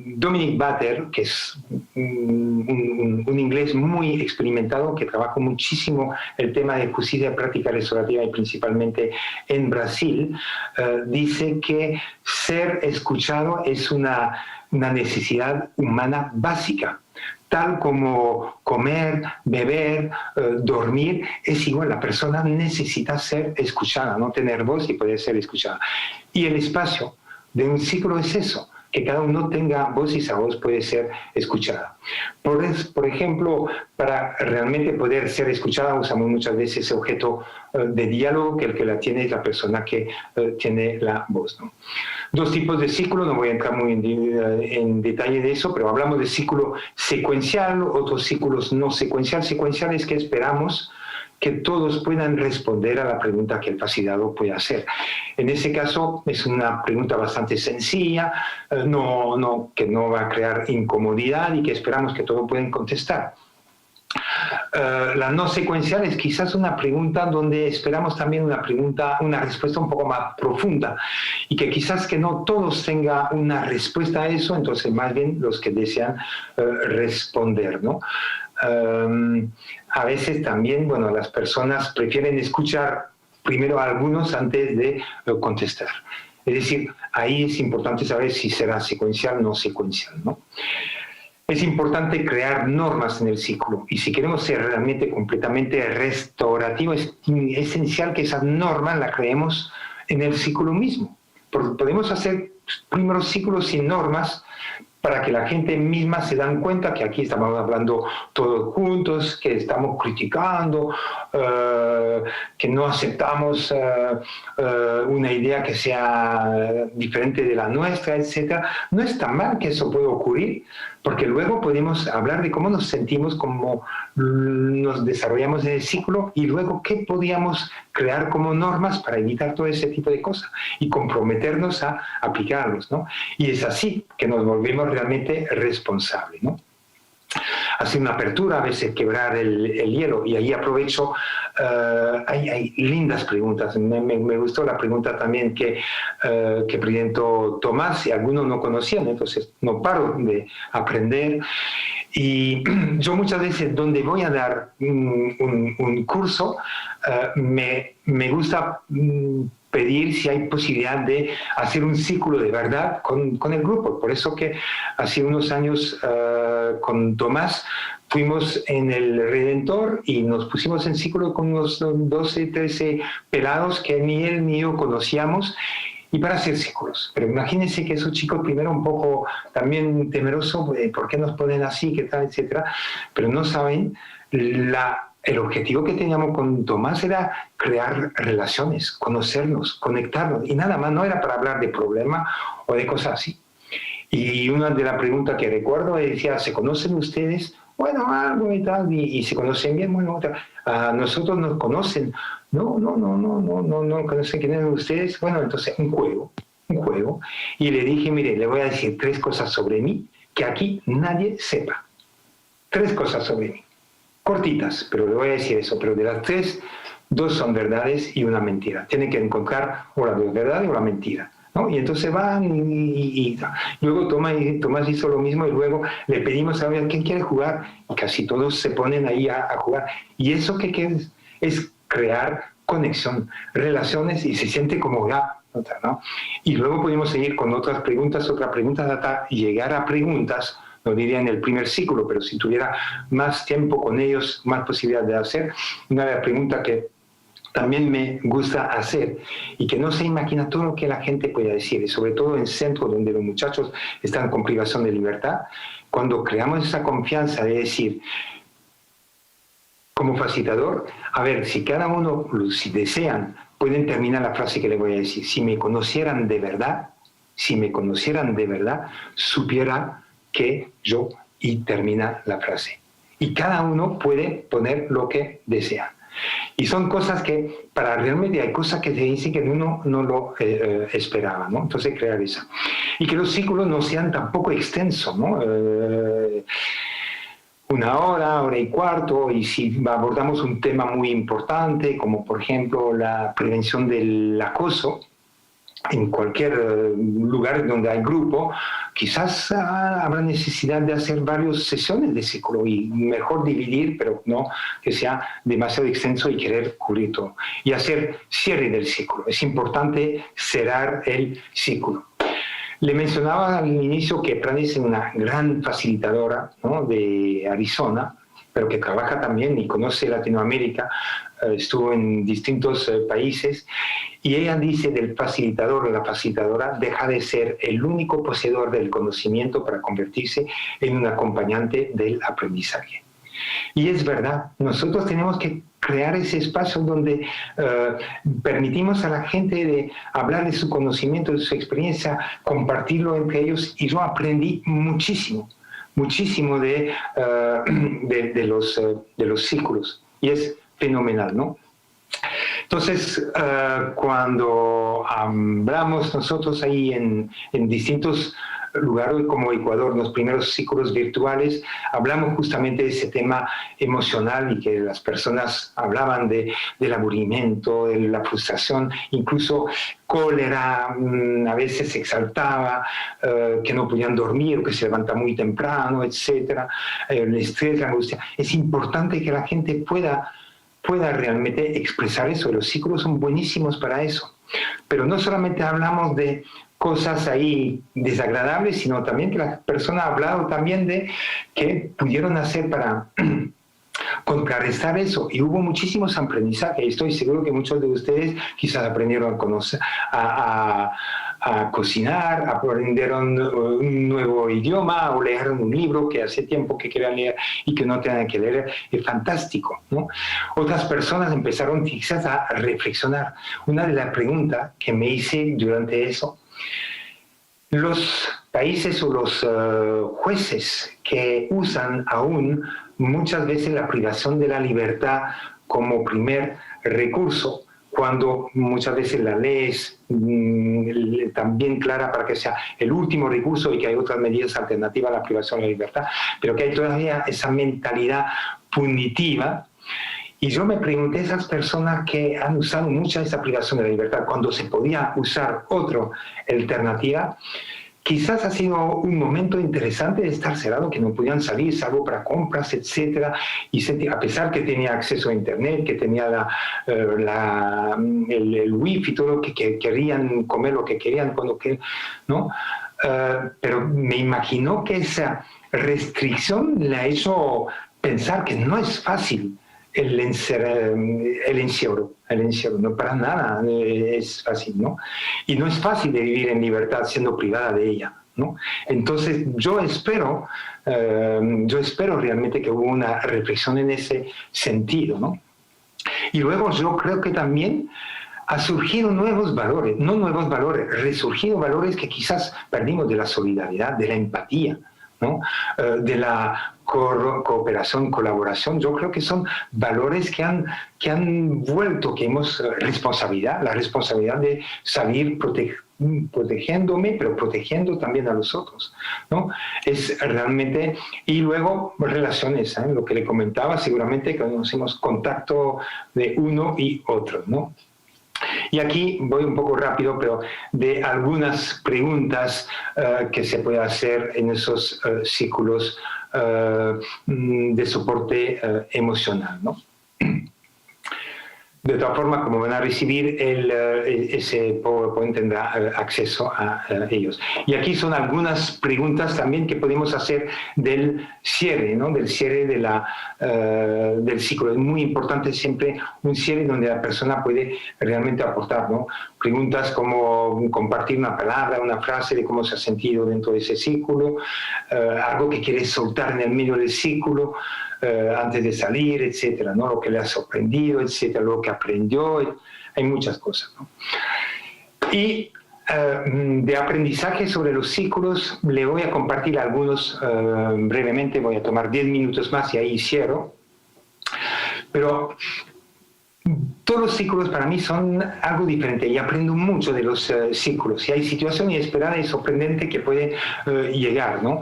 S2: Dominic Butter, que es un inglés muy experimentado, que trabaja muchísimo el tema de justicia práctica restaurativa y principalmente en Brasil, dice que ser escuchado es una necesidad humana básica. Tal como comer, beber, dormir, es igual. La persona necesita ser escuchada, no tener voz y poder ser escuchada. Y el espacio de un ciclo es eso, que cada uno tenga voz y esa voz puede ser escuchada. Por ejemplo, para realmente poder ser escuchada usamos muchas veces ese objeto de diálogo, que el que la tiene es la persona que tiene la voz, ¿no? Dos tipos de ciclo, no voy a entrar muy en detalle de eso, pero hablamos de ciclo secuencial, otros ciclos no secuencial. Secuencial es que esperamos que todos puedan responder a la pregunta que el facilitador puede hacer. En ese caso es una pregunta bastante sencilla, que no va a crear incomodidad y que esperamos que todos puedan contestar. La no secuencial es quizás una pregunta donde esperamos también una respuesta un poco más profunda y que quizás que no todos tengan una respuesta a eso, entonces más bien los que desean responder, ¿no? A veces también, bueno, las personas prefieren escuchar primero a algunos antes de contestar. Es decir, ahí es importante saber si será secuencial o no secuencial, ¿no? Es importante crear normas en el ciclo y si queremos ser realmente completamente restaurativos es esencial que esas normas las creemos en el ciclo mismo. Porque podemos hacer primeros ciclos sin normas para que la gente misma se dan cuenta que aquí estamos hablando todos juntos, que estamos criticando, que no aceptamos una idea que sea diferente de la nuestra, etc. No es tan mal que eso pueda ocurrir, porque luego podemos hablar de cómo nos sentimos, cómo nos desarrollamos en el ciclo y luego qué podíamos crear como normas para evitar todo ese tipo de cosas y comprometernos a aplicarlos, ¿no? Y es así que nos volvemos realmente responsables, ¿no? Hacer una apertura, a veces quebrar el hielo. Y ahí aprovecho, hay lindas preguntas. Me gustó la pregunta también que presentó Tomás y algunos no conocían, entonces no paro de aprender. Y yo muchas veces donde voy a dar un curso, me gusta pedir si hay posibilidad de hacer un círculo de verdad con el grupo. Por eso que hace unos años con Tomás fuimos en el Redentor y nos pusimos en círculo con unos 12, 13 pelados que ni él ni yo conocíamos y para hacer círculos. Pero imagínense que esos chicos primero un poco también temerosos, ¿por qué nos ponen así, qué tal, etcétera? Pero no saben el objetivo que teníamos con Tomás era crear relaciones, conocernos, conectarnos. Y nada más, no era para hablar de problemas o de cosas así. Y una de las preguntas que recuerdo decía, ¿se conocen ustedes? Bueno, algo y tal, y se conocen bien, bueno, a nosotros nos conocen. No conocen quiénes son ustedes. Bueno, entonces un juego. Y le dije, mire, le voy a decir 3 cosas sobre mí que aquí nadie sepa. 3 cosas sobre mí. Cortitas, pero le voy a decir eso, pero de las 3, 2 son verdades y una mentira. Tienen que encontrar o las 2 verdades o la mentira, ¿no? Y entonces van y luego Tomás hizo lo mismo y luego le pedimos a ver quién quiere jugar y casi todos se ponen ahí a jugar. Y eso que es crear conexión, relaciones y se siente como ¿no? Y luego podemos seguir con otras preguntas hasta llegar a preguntas. No diría en el primer ciclo, pero si tuviera más tiempo con ellos, más posibilidad de hacer. Una de las preguntas que también me gusta hacer y que no se imagina todo lo que la gente puede decir, y sobre todo en centros donde los muchachos están con privación de libertad, cuando creamos esa confianza de decir, como facilitador, a ver, si cada uno, si desean, pueden terminar la frase que les voy a decir. Si me conocieran de verdad, supiera que yo, y termina la frase. Y cada uno puede poner lo que desea. Y son cosas que, para realmente hay cosas que se dicen que uno no lo esperaba, ¿no? Entonces crear esa. Y que los círculos no sean tampoco extensos, ¿no? 1 hora, 1 hora y cuarto, y si abordamos un tema muy importante, como por ejemplo la prevención del acoso, en cualquier lugar donde hay grupo, quizás habrá necesidad de hacer varias sesiones de ciclo y mejor dividir, pero no que sea demasiado extenso y querer cubrir todo. Y hacer cierre del ciclo. Es importante cerrar el ciclo. Le mencionaba al inicio que Prani es una gran facilitadora, ¿no?, de Arizona, pero que trabaja también y conoce Latinoamérica, estuvo en distintos países, y ella dice del facilitador o la facilitadora deja de ser el único poseedor del conocimiento para convertirse en un acompañante del aprendizaje. Y es verdad, nosotros tenemos que crear ese espacio donde permitimos a la gente de hablar de su conocimiento, de su experiencia, compartirlo entre ellos, y yo aprendí muchísimo de los círculos. Y es fenomenal, ¿no? Entonces, cuando hablamos nosotros ahí en distintos lugares como Ecuador, en los primeros círculos virtuales, hablamos justamente de ese tema emocional y que las personas hablaban del aburrimiento, de la frustración, incluso cólera, a veces se exaltaba, que no podían dormir, que se levantan muy temprano, etcétera, el estrés, la angustia. Es importante que la gente pueda realmente expresar eso. Los círculos son buenísimos para eso. Pero no solamente hablamos de cosas ahí desagradables, sino también que la persona ha hablado también de qué pudieron hacer para contrarrestar eso. Y hubo muchísimos aprendizajes. Estoy seguro que muchos de ustedes quizás aprendieron a conocer, a cocinar, aprendieron un nuevo idioma o leyeron un libro que hace tiempo que querían leer y que no tenían que leer. Es fantástico, ¿no? Otras personas empezaron quizás a reflexionar. Una de las preguntas que me hice durante eso, los países o los jueces que usan aún muchas veces la privación de la libertad como primer recurso, cuando muchas veces la ley es también clara para que sea el último recurso y que hay otras medidas alternativas a la privación de la libertad, pero que hay todavía esa mentalidad punitiva. Y yo me pregunté a esas personas que han usado mucha esa privación de la libertad cuando se podía usar otra alternativa. Quizás ha sido un momento interesante de estar cerrado, que no podían salir, salvo para compras, etcétera. Y a pesar que tenía acceso a Internet, que tenía el wifi, todo lo que querían comer, lo que querían, cuando querían, ¿no? Pero me imagino que esa restricción le ha hecho pensar que no es fácil el encierro, no para nada es fácil, ¿no? Y no es fácil de vivir en libertad siendo privada de ella, ¿no? Entonces yo espero realmente que hubo una reflexión en ese sentido, ¿no? Y luego yo creo que también ha surgido nuevos valores, no nuevos valores, resurgido valores que quizás perdimos, de la solidaridad, de la empatía, ¿no? De la cooperación, colaboración. Yo creo que son valores que han vuelto, que hemos la responsabilidad de salir protegiéndome, pero protegiendo también a los otros, ¿no? Es realmente, y luego relaciones, lo que le comentaba, seguramente conocemos contacto de uno y otro, ¿no? Y aquí voy un poco rápido, pero de algunas preguntas que se puede hacer en esos círculos de soporte emocional, ¿no? De otra forma, como van a recibir ese PowerPoint, tendrá acceso a ellos. Y aquí son algunas preguntas también que podemos hacer del cierre, ¿no? Del cierre del ciclo. Es muy importante siempre un cierre donde la persona puede realmente aportar, ¿no? Preguntas como compartir una palabra, una frase de cómo se ha sentido dentro de ese círculo, algo que quiere soltar en el medio del círculo, antes de salir, etcétera, ¿no? Lo que le ha sorprendido, etcétera, lo que aprendió, hay muchas cosas, ¿no? Y de aprendizaje sobre los círculos le voy a compartir algunos brevemente, voy a tomar 10 minutos más y ahí cierro, pero todos los círculos para mí son algo diferente y aprendo mucho de los círculos, y hay situaciones inesperadas y sorprendentes que pueden llegar, ¿no?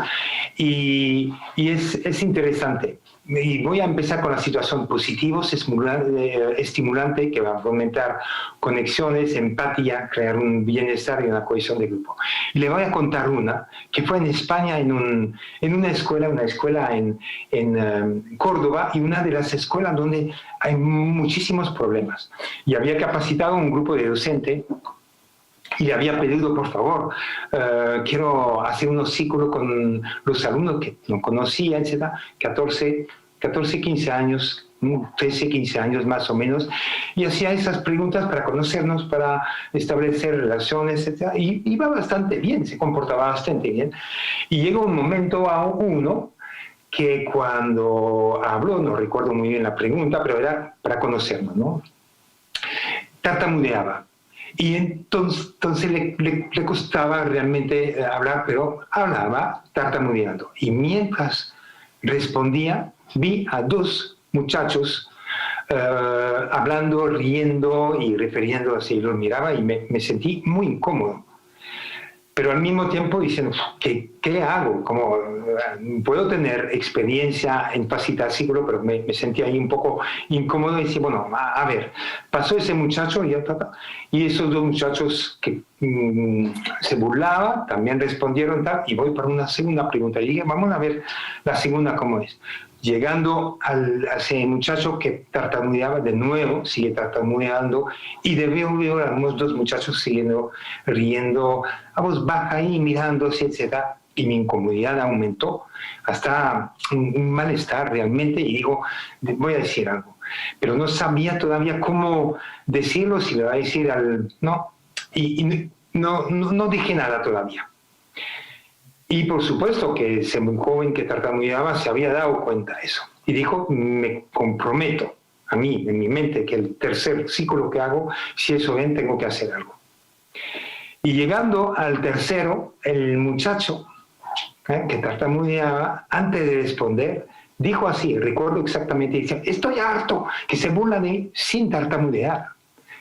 S2: Y es interesante. Y voy a empezar con la situación positivos, estimulante, que va a fomentar conexiones, empatía, crear un bienestar y una cohesión de grupo. Y le voy a contar una que fue en España, en una escuela en Córdoba, y una de las escuelas donde hay muchísimos problemas. Y había capacitado un grupo de docentes y le había pedido, por favor, quiero hacer unos círculos con los alumnos que no conocía, etc. 14, 15 años, 13, 15 años más o menos, y hacía esas preguntas para conocernos, para establecer relaciones, etc. Y iba bastante bien, se comportaba bastante bien. Y llegó un momento a uno que cuando habló, no recuerdo muy bien la pregunta, pero era para conocernos, ¿no? Tartamudeaba. Y entonces le costaba realmente hablar, pero hablaba tartamudeando. Y mientras respondía, vi a dos muchachos hablando, riendo y refiriéndose, y lo miraba y me sentí muy incómodo. Pero al mismo tiempo diciendo, ¿qué hago? Como, puedo tener experiencia en facilitar círculo, pero me sentí ahí un poco incómodo y decía, bueno, a ver, pasó ese muchacho y esos dos muchachos que se burlaban, también respondieron tal, y voy para una segunda pregunta. Y dije, vamos a ver la segunda cómo es. Llegando a ese muchacho que tartamudeaba de nuevo, sigue tartamudeando, y de veo a unos dos muchachos siguiendo riendo a voz baja y mirándose, etc. Y mi incomodidad aumentó hasta un malestar realmente, y digo, voy a decir algo. Pero no sabía todavía cómo decirlo, si le va a decir al... No, y no dije nada todavía. Y por supuesto que ese joven que tartamudeaba se había dado cuenta de eso. Y dijo, me comprometo a mí, en mi mente, que el tercer ciclo que hago, si eso ven, tengo que hacer algo. Y llegando al tercero, el muchacho que tartamudeaba, antes de responder, dijo así, recuerdo exactamente, dice, estoy harto, que se burla de mí sin tartamudear.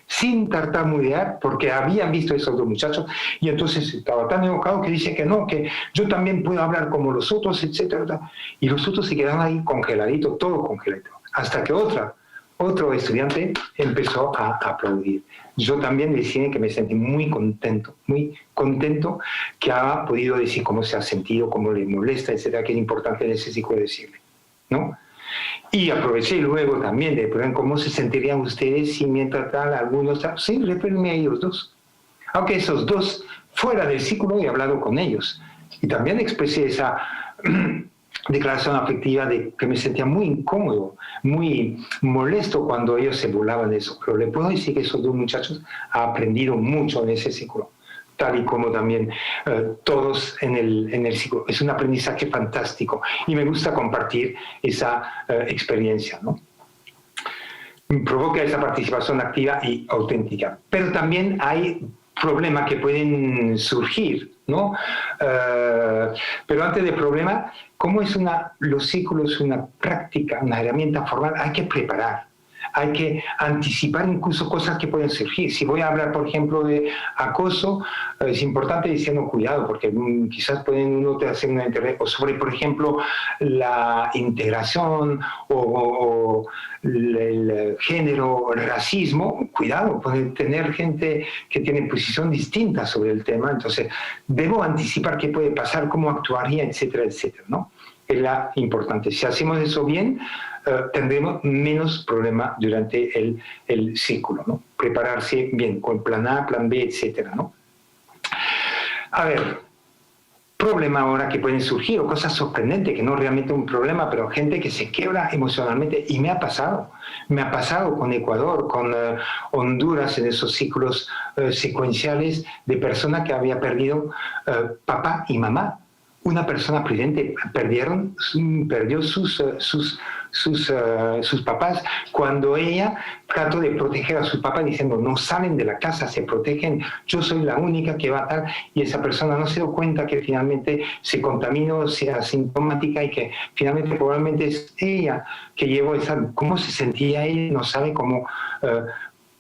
S2: Sin tartamudear, porque habían visto esos dos muchachos, y entonces estaba tan enojado que dice que no, que yo también puedo hablar como los otros, etc. Y los otros se quedaron ahí congeladitos, todo congelado, hasta que otro estudiante empezó a aplaudir. Yo también decía que me sentí muy contento que ha podido decir cómo se ha sentido, cómo le molesta, etc., que es importante en ese ciclo decirle, ¿no? Y aproveché luego también de preguntar cómo se sentirían ustedes si mientras tal algunos... Sí, referirme a ellos dos. Aunque esos dos, fuera del círculo, he hablado con ellos. Y también expresé esa declaración afectiva de que me sentía muy incómodo, muy molesto cuando ellos se burlaban de eso. Pero le puedo decir que esos dos muchachos han aprendido mucho en ese círculo, tal y como también todos en el ciclo. Es un aprendizaje fantástico y me gusta compartir esa experiencia, ¿no? Provoca esa participación activa y auténtica. Pero también hay problemas que pueden surgir, ¿no? Pero antes del problema, como los ciclos, una práctica, una herramienta formal, hay que preparar. Hay que anticipar incluso cosas que pueden surgir. Si voy a hablar, por ejemplo, de acoso, es importante diciendo cuidado, porque quizás pueden uno hacer una intervención, o sobre, por ejemplo, la integración o el género, el racismo, cuidado, pueden tener gente que tiene posición distinta sobre el tema, entonces debo anticipar qué puede pasar, cómo actuaría, etcétera, etcétera, ¿no? Es la importante. Si hacemos eso bien, tendremos menos problemas durante el ciclo, ¿no? Prepararse bien con plan A, plan B, etcétera, ¿no? A ver, problema ahora que pueden surgir, o cosas sorprendentes, que no es realmente un problema, pero gente que se quiebra emocionalmente, y me ha pasado con Ecuador, con Honduras, en esos ciclos secuenciales de personas que había perdido papá y mamá. Una persona presente perdió sus papás cuando ella trató de proteger a sus papás diciendo no salen de la casa, se protegen, yo soy la única que va a estar, y esa persona no se dio cuenta que finalmente se contaminó, sea asintomática, y que finalmente probablemente es ella que llevó cómo se sentía ella, no sabe cómo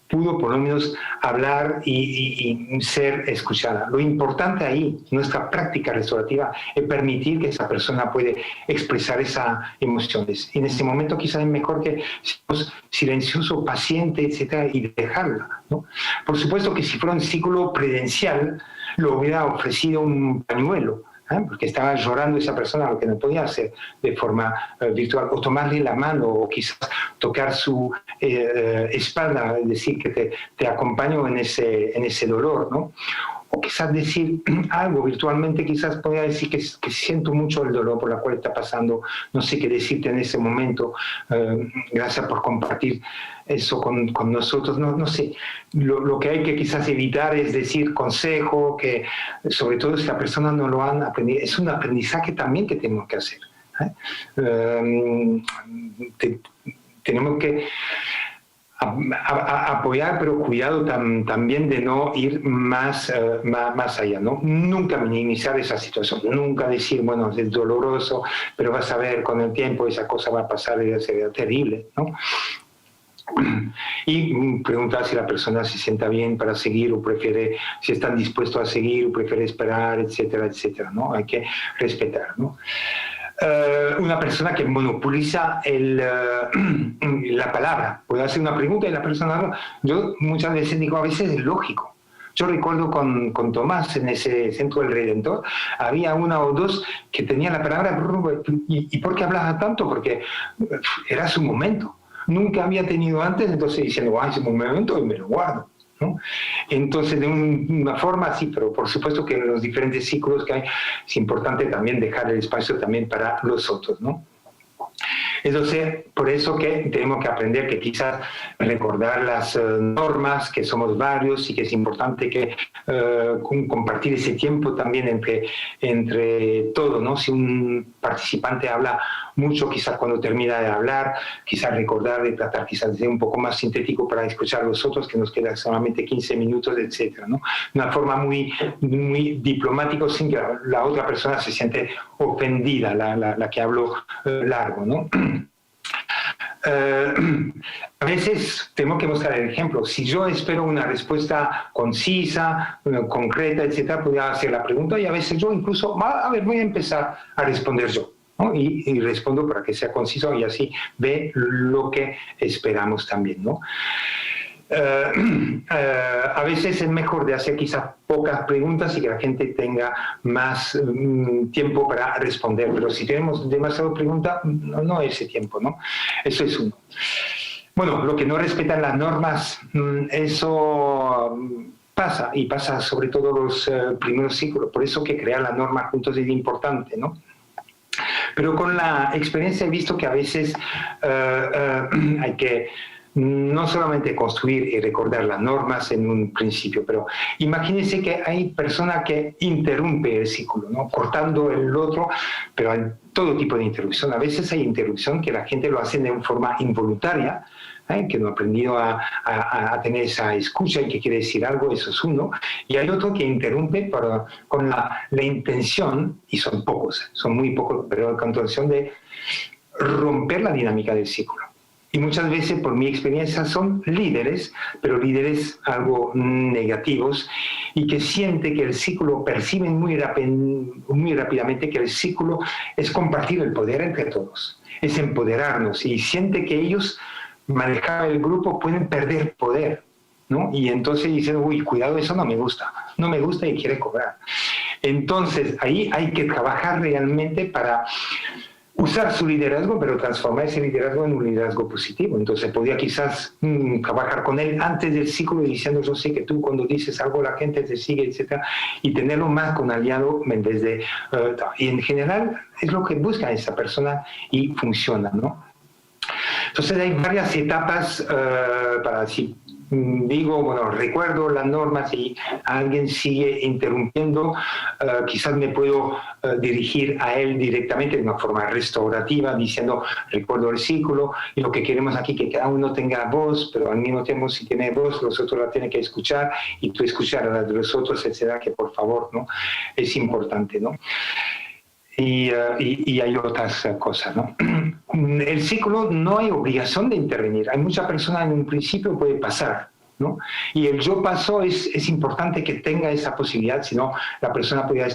S2: pudo por lo menos hablar y ser escuchada. Lo importante ahí, nuestra práctica restaurativa, es permitir que esa persona puede expresar esas emociones. Y en ese momento quizás es mejor que seamos silenciosos, pacientes, etcétera, y dejarla, ¿no? Por supuesto que si fuera un ciclo prudencial, lo hubiera ofrecido un pañuelo, porque estaba llorando esa persona, lo que no podía hacer de forma virtual, o tomarle la mano, o quizás tocar su espalda, decir que te acompaño en ese dolor, ¿no? O quizás decir algo virtualmente, quizás podría decir que siento mucho el dolor por la cual está pasando, no sé qué decirte en ese momento, gracias por compartir eso con nosotros, no sé. Lo que hay que quizás evitar es decir consejo, que sobre todo si la persona no lo han aprendido, es un aprendizaje también que tenemos que hacer. Tenemos que apoyar, pero cuidado también de no ir más allá, ¿no? Nunca minimizar esa situación, nunca decir, bueno, es doloroso, pero vas a ver con el tiempo esa cosa va a pasar y será terrible, ¿no? Y preguntar si la persona se sienta bien para seguir o prefiere, si están dispuestos a seguir o prefiere esperar, etcétera, etcétera, ¿no? Hay que respetar, ¿no? Una persona que monopoliza la palabra. Puede hacer una pregunta y la persona... Yo muchas veces digo, a veces es lógico. Yo recuerdo con Tomás en ese Centro del Redentor, había una o dos que tenían la palabra, ¿y por qué hablaba tanto? Porque era su momento. Nunca había tenido antes, entonces diciendo, es un momento y me lo guardo, ¿no? Entonces, de una forma así, pero por supuesto que en los diferentes ciclos que hay, es importante también dejar el espacio también para los otros, ¿no? Entonces, por eso que tenemos que aprender que quizás recordar las normas, que somos varios y que es importante que compartir ese tiempo también entre todos, ¿no? Si un participante habla mucho, quizás cuando termina de hablar, quizás recordar de tratar quizás de ser un poco más sintético para escuchar a los otros, que nos quedan solamente 15 minutos, etcétera, ¿no? Una forma muy diplomática sin que la otra persona se siente ofendida, la que habló largo, ¿no? A veces tengo que mostrar el ejemplo. Si yo espero una respuesta concisa, concreta, etcétera, podría hacer la pregunta y a veces yo incluso, a ver, voy a empezar a responder yo, ¿no? Y respondo para que sea conciso y así ve lo que esperamos también, ¿no? A veces es mejor de hacer quizás pocas preguntas y que la gente tenga más tiempo para responder, pero si tenemos demasiadas preguntas, no ese tiempo, ¿no? Eso es uno. Bueno, lo que no respetan las normas, eso pasa, y pasa sobre todo los primeros ciclos, por eso que crear las normas juntos es importante, ¿no? Pero con la experiencia he visto que a veces hay que no solamente construir y recordar las normas en un principio, pero imagínense que hay personas que interrumpen el ciclo, ¿no? Cortando el otro, pero hay todo tipo de interrupción. A veces hay interrupción que la gente lo hace de una forma involuntaria, que no ha aprendido a tener esa escucha y que quiere decir algo, eso es uno. Y hay otro que interrumpe con la intención, y son pocos, son muy pocos, pero con la intención de romper la dinámica del ciclo. Y muchas veces, por mi experiencia, son líderes, pero líderes algo negativos, y que sienten que el ciclo, perciben muy rápidamente que el ciclo es compartir el poder entre todos, es empoderarnos, y sienten que ellos, manejar el grupo, pueden perder poder, ¿no? Y entonces dicen, uy, cuidado, eso no me gusta y quiere cobrar. Entonces, ahí hay que trabajar realmente para usar su liderazgo, pero transformar ese liderazgo en un liderazgo positivo. Entonces podría quizás trabajar con él antes del ciclo diciendo, yo sé que tú cuando dices algo la gente te sigue, etcétera, y tenerlo más con aliado en vez de... y en general es lo que busca esa persona y funciona, ¿no? Entonces hay varias etapas para si digo, bueno, recuerdo las normas y alguien sigue interrumpiendo, quizás me puedo dirigir a él directamente de una forma restaurativa, diciendo, recuerdo el ciclo y lo que queremos aquí, que cada uno tenga voz, pero al mismo tiempo si tiene voz, los otros la tienen que escuchar y tú escuchar a la de los otros, etcétera, que por favor, ¿no? Es importante, ¿no? Y hay otras cosas, ¿no? El ciclo no hay obligación de intervenir. Hay muchas personas en un principio puede pasar, ¿no? Y el yo paso es importante que tenga esa posibilidad, si no la persona podría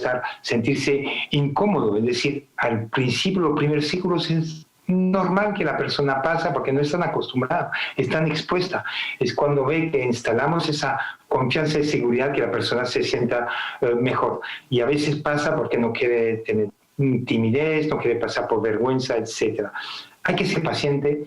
S2: sentirse incómodo. Es decir, al principio, los primeros ciclos es normal que la persona pasa porque no están acostumbradas, están expuestas. Es cuando ve que instalamos esa confianza y seguridad que la persona se sienta mejor. Y a veces pasa porque no quiere tener timidez, no quiere pasar por vergüenza, etc. Hay que ser paciente,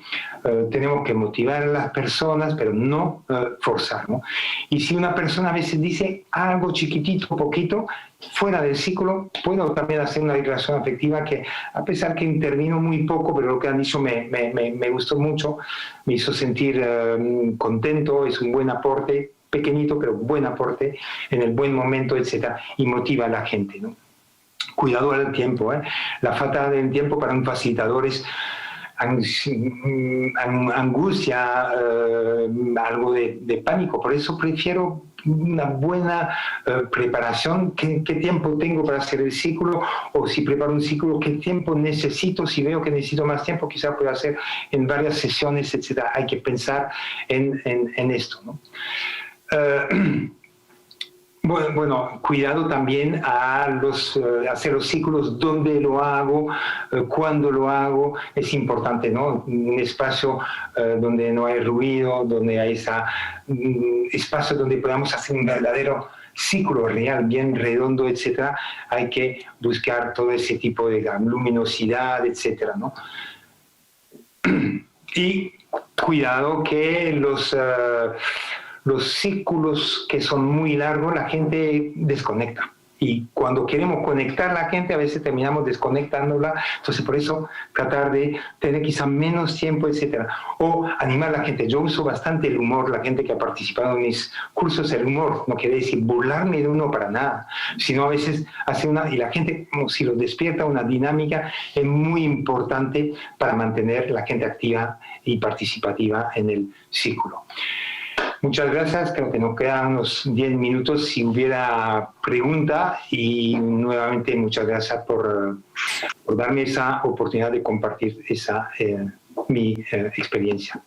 S2: tenemos que motivar a las personas, pero no forzar, ¿no? Y si una persona a veces dice algo chiquitito, poquito, fuera del ciclo, puedo también hacer una declaración afectiva que, a pesar que intervino muy poco, pero lo que han dicho me gustó mucho, me hizo sentir contento, es un buen aporte, pequeñito, pero buen aporte, en el buen momento, etc. Y motiva a la gente, ¿no? Cuidado al tiempo, ¿eh? La falta del tiempo para un facilitador es angustia, algo de pánico. Por eso prefiero una buena preparación, ¿qué tiempo tengo para hacer el ciclo? O si preparo un ciclo, ¿qué tiempo necesito? Si veo que necesito más tiempo, quizás pueda hacer en varias sesiones, etc. Hay que pensar en esto, ¿no? Bueno, cuidado también a hacer los ciclos, dónde lo hago, cuándo lo hago, es importante, ¿no? Un espacio donde no hay ruido, donde hay espacio donde podamos hacer un verdadero ciclo real, bien redondo, etcétera. Hay que buscar todo ese tipo de luminosidad, etcétera, ¿no? Y cuidado que los ciclos que son muy largos, la gente desconecta. Y cuando queremos conectar a la gente, a veces terminamos desconectándola. Entonces, por eso, tratar de tener quizá menos tiempo, etc. O animar a la gente. Yo uso bastante el humor. La gente que ha participado en mis cursos, el humor no quiere decir burlarme de uno para nada, sino a veces hace y la gente, como si lo despierta, una dinámica es muy importante para mantener la gente activa y participativa en el círculo. Muchas gracias, creo que nos quedan unos 10 minutos si hubiera pregunta y nuevamente muchas gracias por darme esa oportunidad de compartir mi experiencia.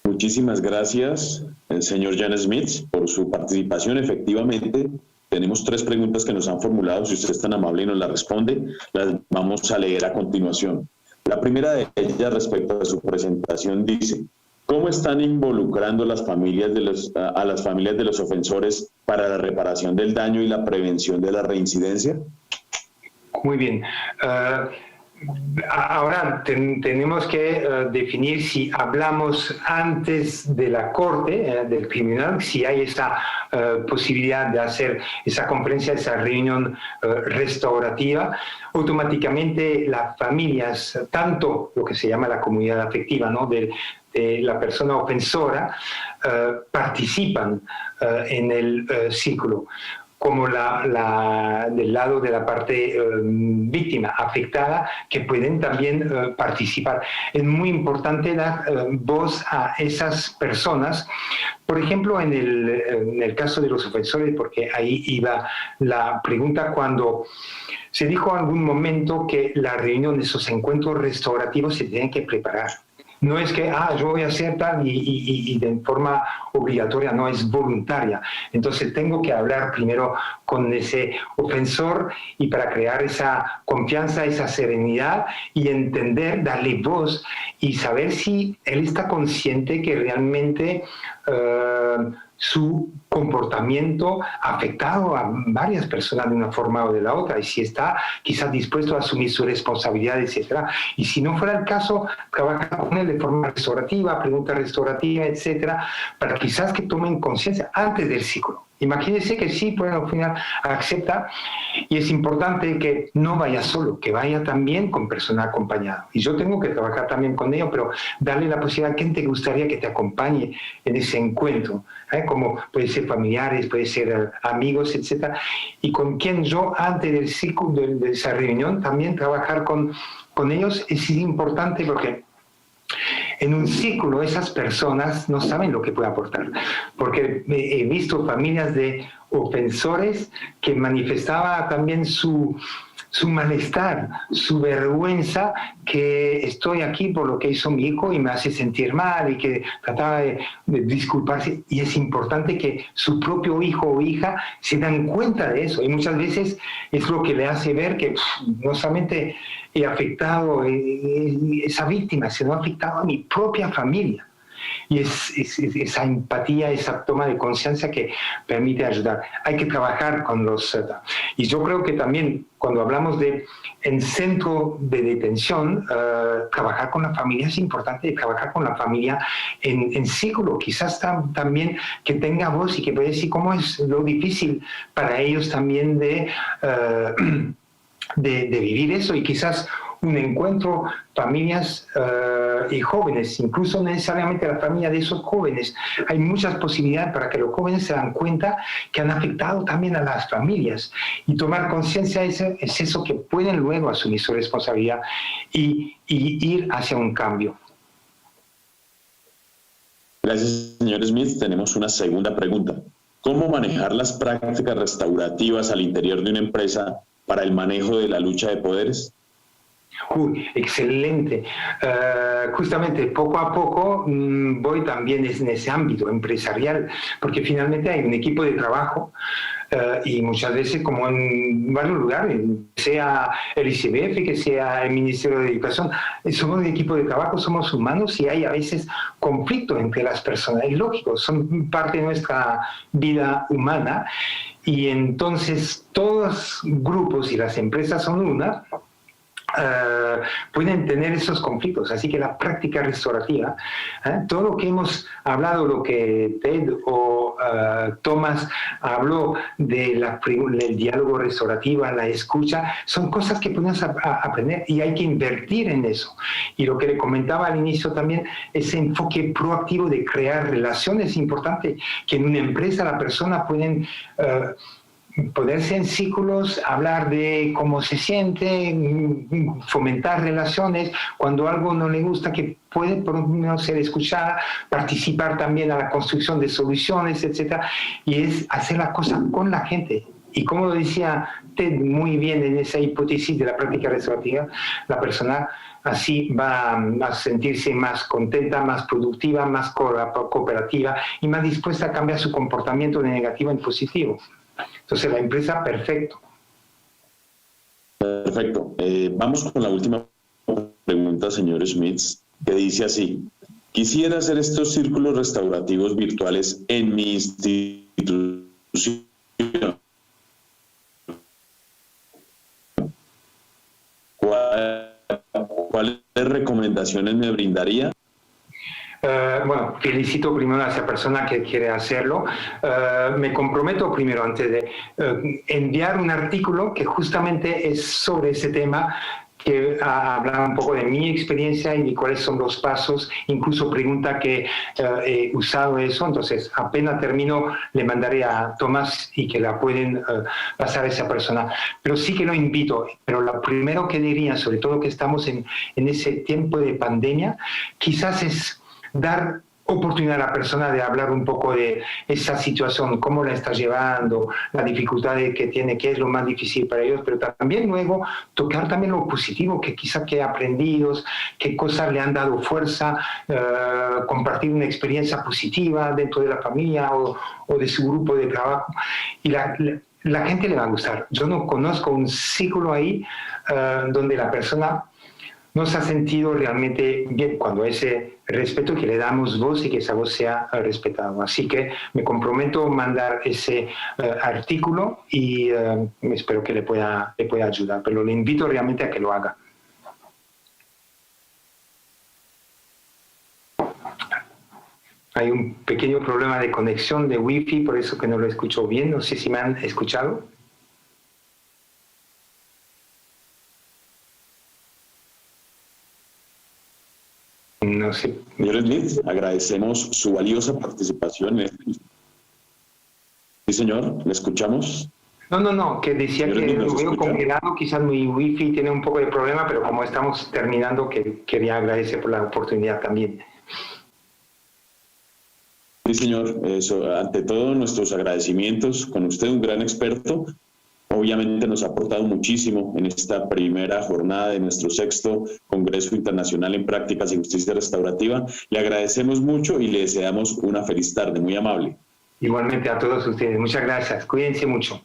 S1: Muchísimas gracias, señor Jan Smits, por su participación. Efectivamente, tenemos 3 preguntas que nos han formulado. Si usted es tan amable y nos las responde, las vamos a leer a continuación. La primera de ellas, respecto a su presentación, dice: ¿cómo están involucrando a las familias de los ofensores para la reparación del daño y la prevención de la reincidencia?
S2: Muy bien. Ahora tenemos que definir si hablamos antes de la corte del criminal, si hay esa posibilidad de hacer esa conferencia, esa reunión restaurativa. Automáticamente las familias, tanto lo que se llama la comunidad afectiva, ¿no?, de la persona ofensora, participan en el ciclo, como del lado de la parte víctima, afectada, que pueden también participar. Es muy importante dar voz a esas personas. Por ejemplo, en el caso de los ofensores, porque ahí iba la pregunta, cuando se dijo en algún momento que la reunión de esos encuentros restaurativos se tienen que preparar. No es que, yo voy a hacer tal y de forma obligatoria, no, es voluntaria. Entonces tengo que hablar primero con ese ofensor y para crear esa confianza, esa serenidad y entender, darle voz y saber si él está consciente que realmente su comportamiento ha afectado a varias personas de una forma o de la otra, y si está quizás dispuesto a asumir su responsabilidad, etc. Y si no fuera el caso, trabajar con él de forma restaurativa, pregunta restaurativa, etc., para quizás que tomen conciencia antes del ciclo. Imagínense que sí, pues al final acepta, y es importante que no vaya solo, que vaya también con personal acompañado. Y yo tengo que trabajar también con ellos, pero darle la posibilidad a quien te gustaría que te acompañe en ese encuentro, como puede ser familiares, puede ser amigos, etc. Y con quien yo antes del ciclo, de esa reunión, también trabajar con ellos es importante, porque en un ciclo esas personas no saben lo que puede aportar, porque he visto familias de ofensores que manifestaban también su malestar, su vergüenza, que estoy aquí por lo que hizo mi hijo y me hace sentir mal, y que trataba de disculparse, y es importante que su propio hijo o hija se dan cuenta de eso, y muchas veces es lo que le hace ver que no solamente he afectado a esa víctima, sino he afectado a mi propia familia. Y es esa empatía, esa toma de conciencia que permite ayudar. Hay que trabajar con los... Y yo creo que también cuando hablamos en centro de detención, trabajar con la familia es importante, trabajar con la familia en círculo. Quizás también que tenga voz y que pueda decir cómo es lo difícil para ellos también de vivir eso, y quizás un encuentro, familias y jóvenes, incluso necesariamente la familia de esos jóvenes. Hay muchas posibilidades para que los jóvenes se dan cuenta que han afectado también a las familias, y tomar conciencia es eso, que pueden luego asumir su responsabilidad y ir hacia un cambio.
S1: Gracias, señor Smith. Tenemos una segunda pregunta. ¿Cómo manejar las prácticas restaurativas al interior de una empresa para el manejo de la lucha de poderes?
S2: Excelente. Justamente poco a poco voy también en ese ámbito empresarial, porque finalmente hay un equipo de trabajo y muchas veces, como en varios lugares, sea el ICBF, que sea el Ministerio de Educación, somos un equipo de trabajo, somos humanos y hay a veces conflictos entre las personas. Es lógico, son parte de nuestra vida humana y entonces todos los grupos y las empresas son una. Pueden tener esos conflictos, así que la práctica restaurativa, todo lo que hemos hablado, lo que Ted o Thomas habló del diálogo restaurativo, la escucha, son cosas que podemos aprender y hay que invertir en eso. Y lo que le comentaba al inicio también, ese enfoque proactivo de crear relaciones es importante, que en una empresa la persona pueden ponerse en círculos, hablar de cómo se siente, fomentar relaciones, cuando algo no le gusta, que puede por lo menos ser escuchada, participar también a la construcción de soluciones, etc. Y es hacer la cosa con la gente. Y como lo decía Ted muy bien en esa hipótesis de la práctica restaurativa, la persona así va a sentirse más contenta, más productiva, más cooperativa y más dispuesta a cambiar su comportamiento de negativo en positivo. Entonces, la empresa, perfecto.
S1: Perfecto. Vamos con la última pregunta, señor Smith, que dice así: quisiera hacer estos círculos restaurativos virtuales en mi institución. ¿Cuáles recomendaciones me brindaría?
S2: Bueno, felicito primero a esa persona que quiere hacerlo. Me comprometo primero, antes de enviar un artículo que justamente es sobre ese tema, que habla un poco de mi experiencia y de cuáles son los pasos, incluso pregunta que he usado eso. Entonces, apenas termino, le mandaré a Tomás y que la pueden pasar a esa persona. Pero sí que lo invito. Pero lo primero que diría, sobre todo que estamos en ese tiempo de pandemia, quizás es dar oportunidad a la persona de hablar un poco de esa situación, cómo la está llevando, la dificultad que tiene, qué es lo más difícil para ellos, pero también luego tocar también lo positivo, que quizá que ha aprendido, qué cosas le han dado fuerza, compartir una experiencia positiva dentro de la familia o de su grupo de trabajo. Y la gente le va a gustar. Yo no conozco un círculo ahí donde la persona no se ha sentido realmente bien, cuando ese respeto que le damos voz y que esa voz sea respetada. Así que me comprometo a mandar ese artículo y espero que le pueda ayudar, pero le invito realmente a que lo haga. Hay un pequeño problema de conexión de Wi-Fi, por eso que no lo escucho bien. No sé si me han escuchado. No sé.
S1: Señor Smith, agradecemos su valiosa participación. Sí, señor, ¿le escuchamos?
S2: No, que decía que lo veo congelado, quizás mi wifi tiene un poco de problema, pero como estamos terminando, que quería agradecer por la oportunidad también.
S1: Sí, señor, ante todo nuestros agradecimientos con usted, un gran experto. Obviamente nos ha aportado muchísimo en esta primera jornada de nuestro 6º Congreso Internacional en Prácticas y Justicia Restaurativa. Le agradecemos mucho y le deseamos una feliz tarde, muy amable.
S2: Igualmente a todos ustedes, muchas gracias, cuídense mucho.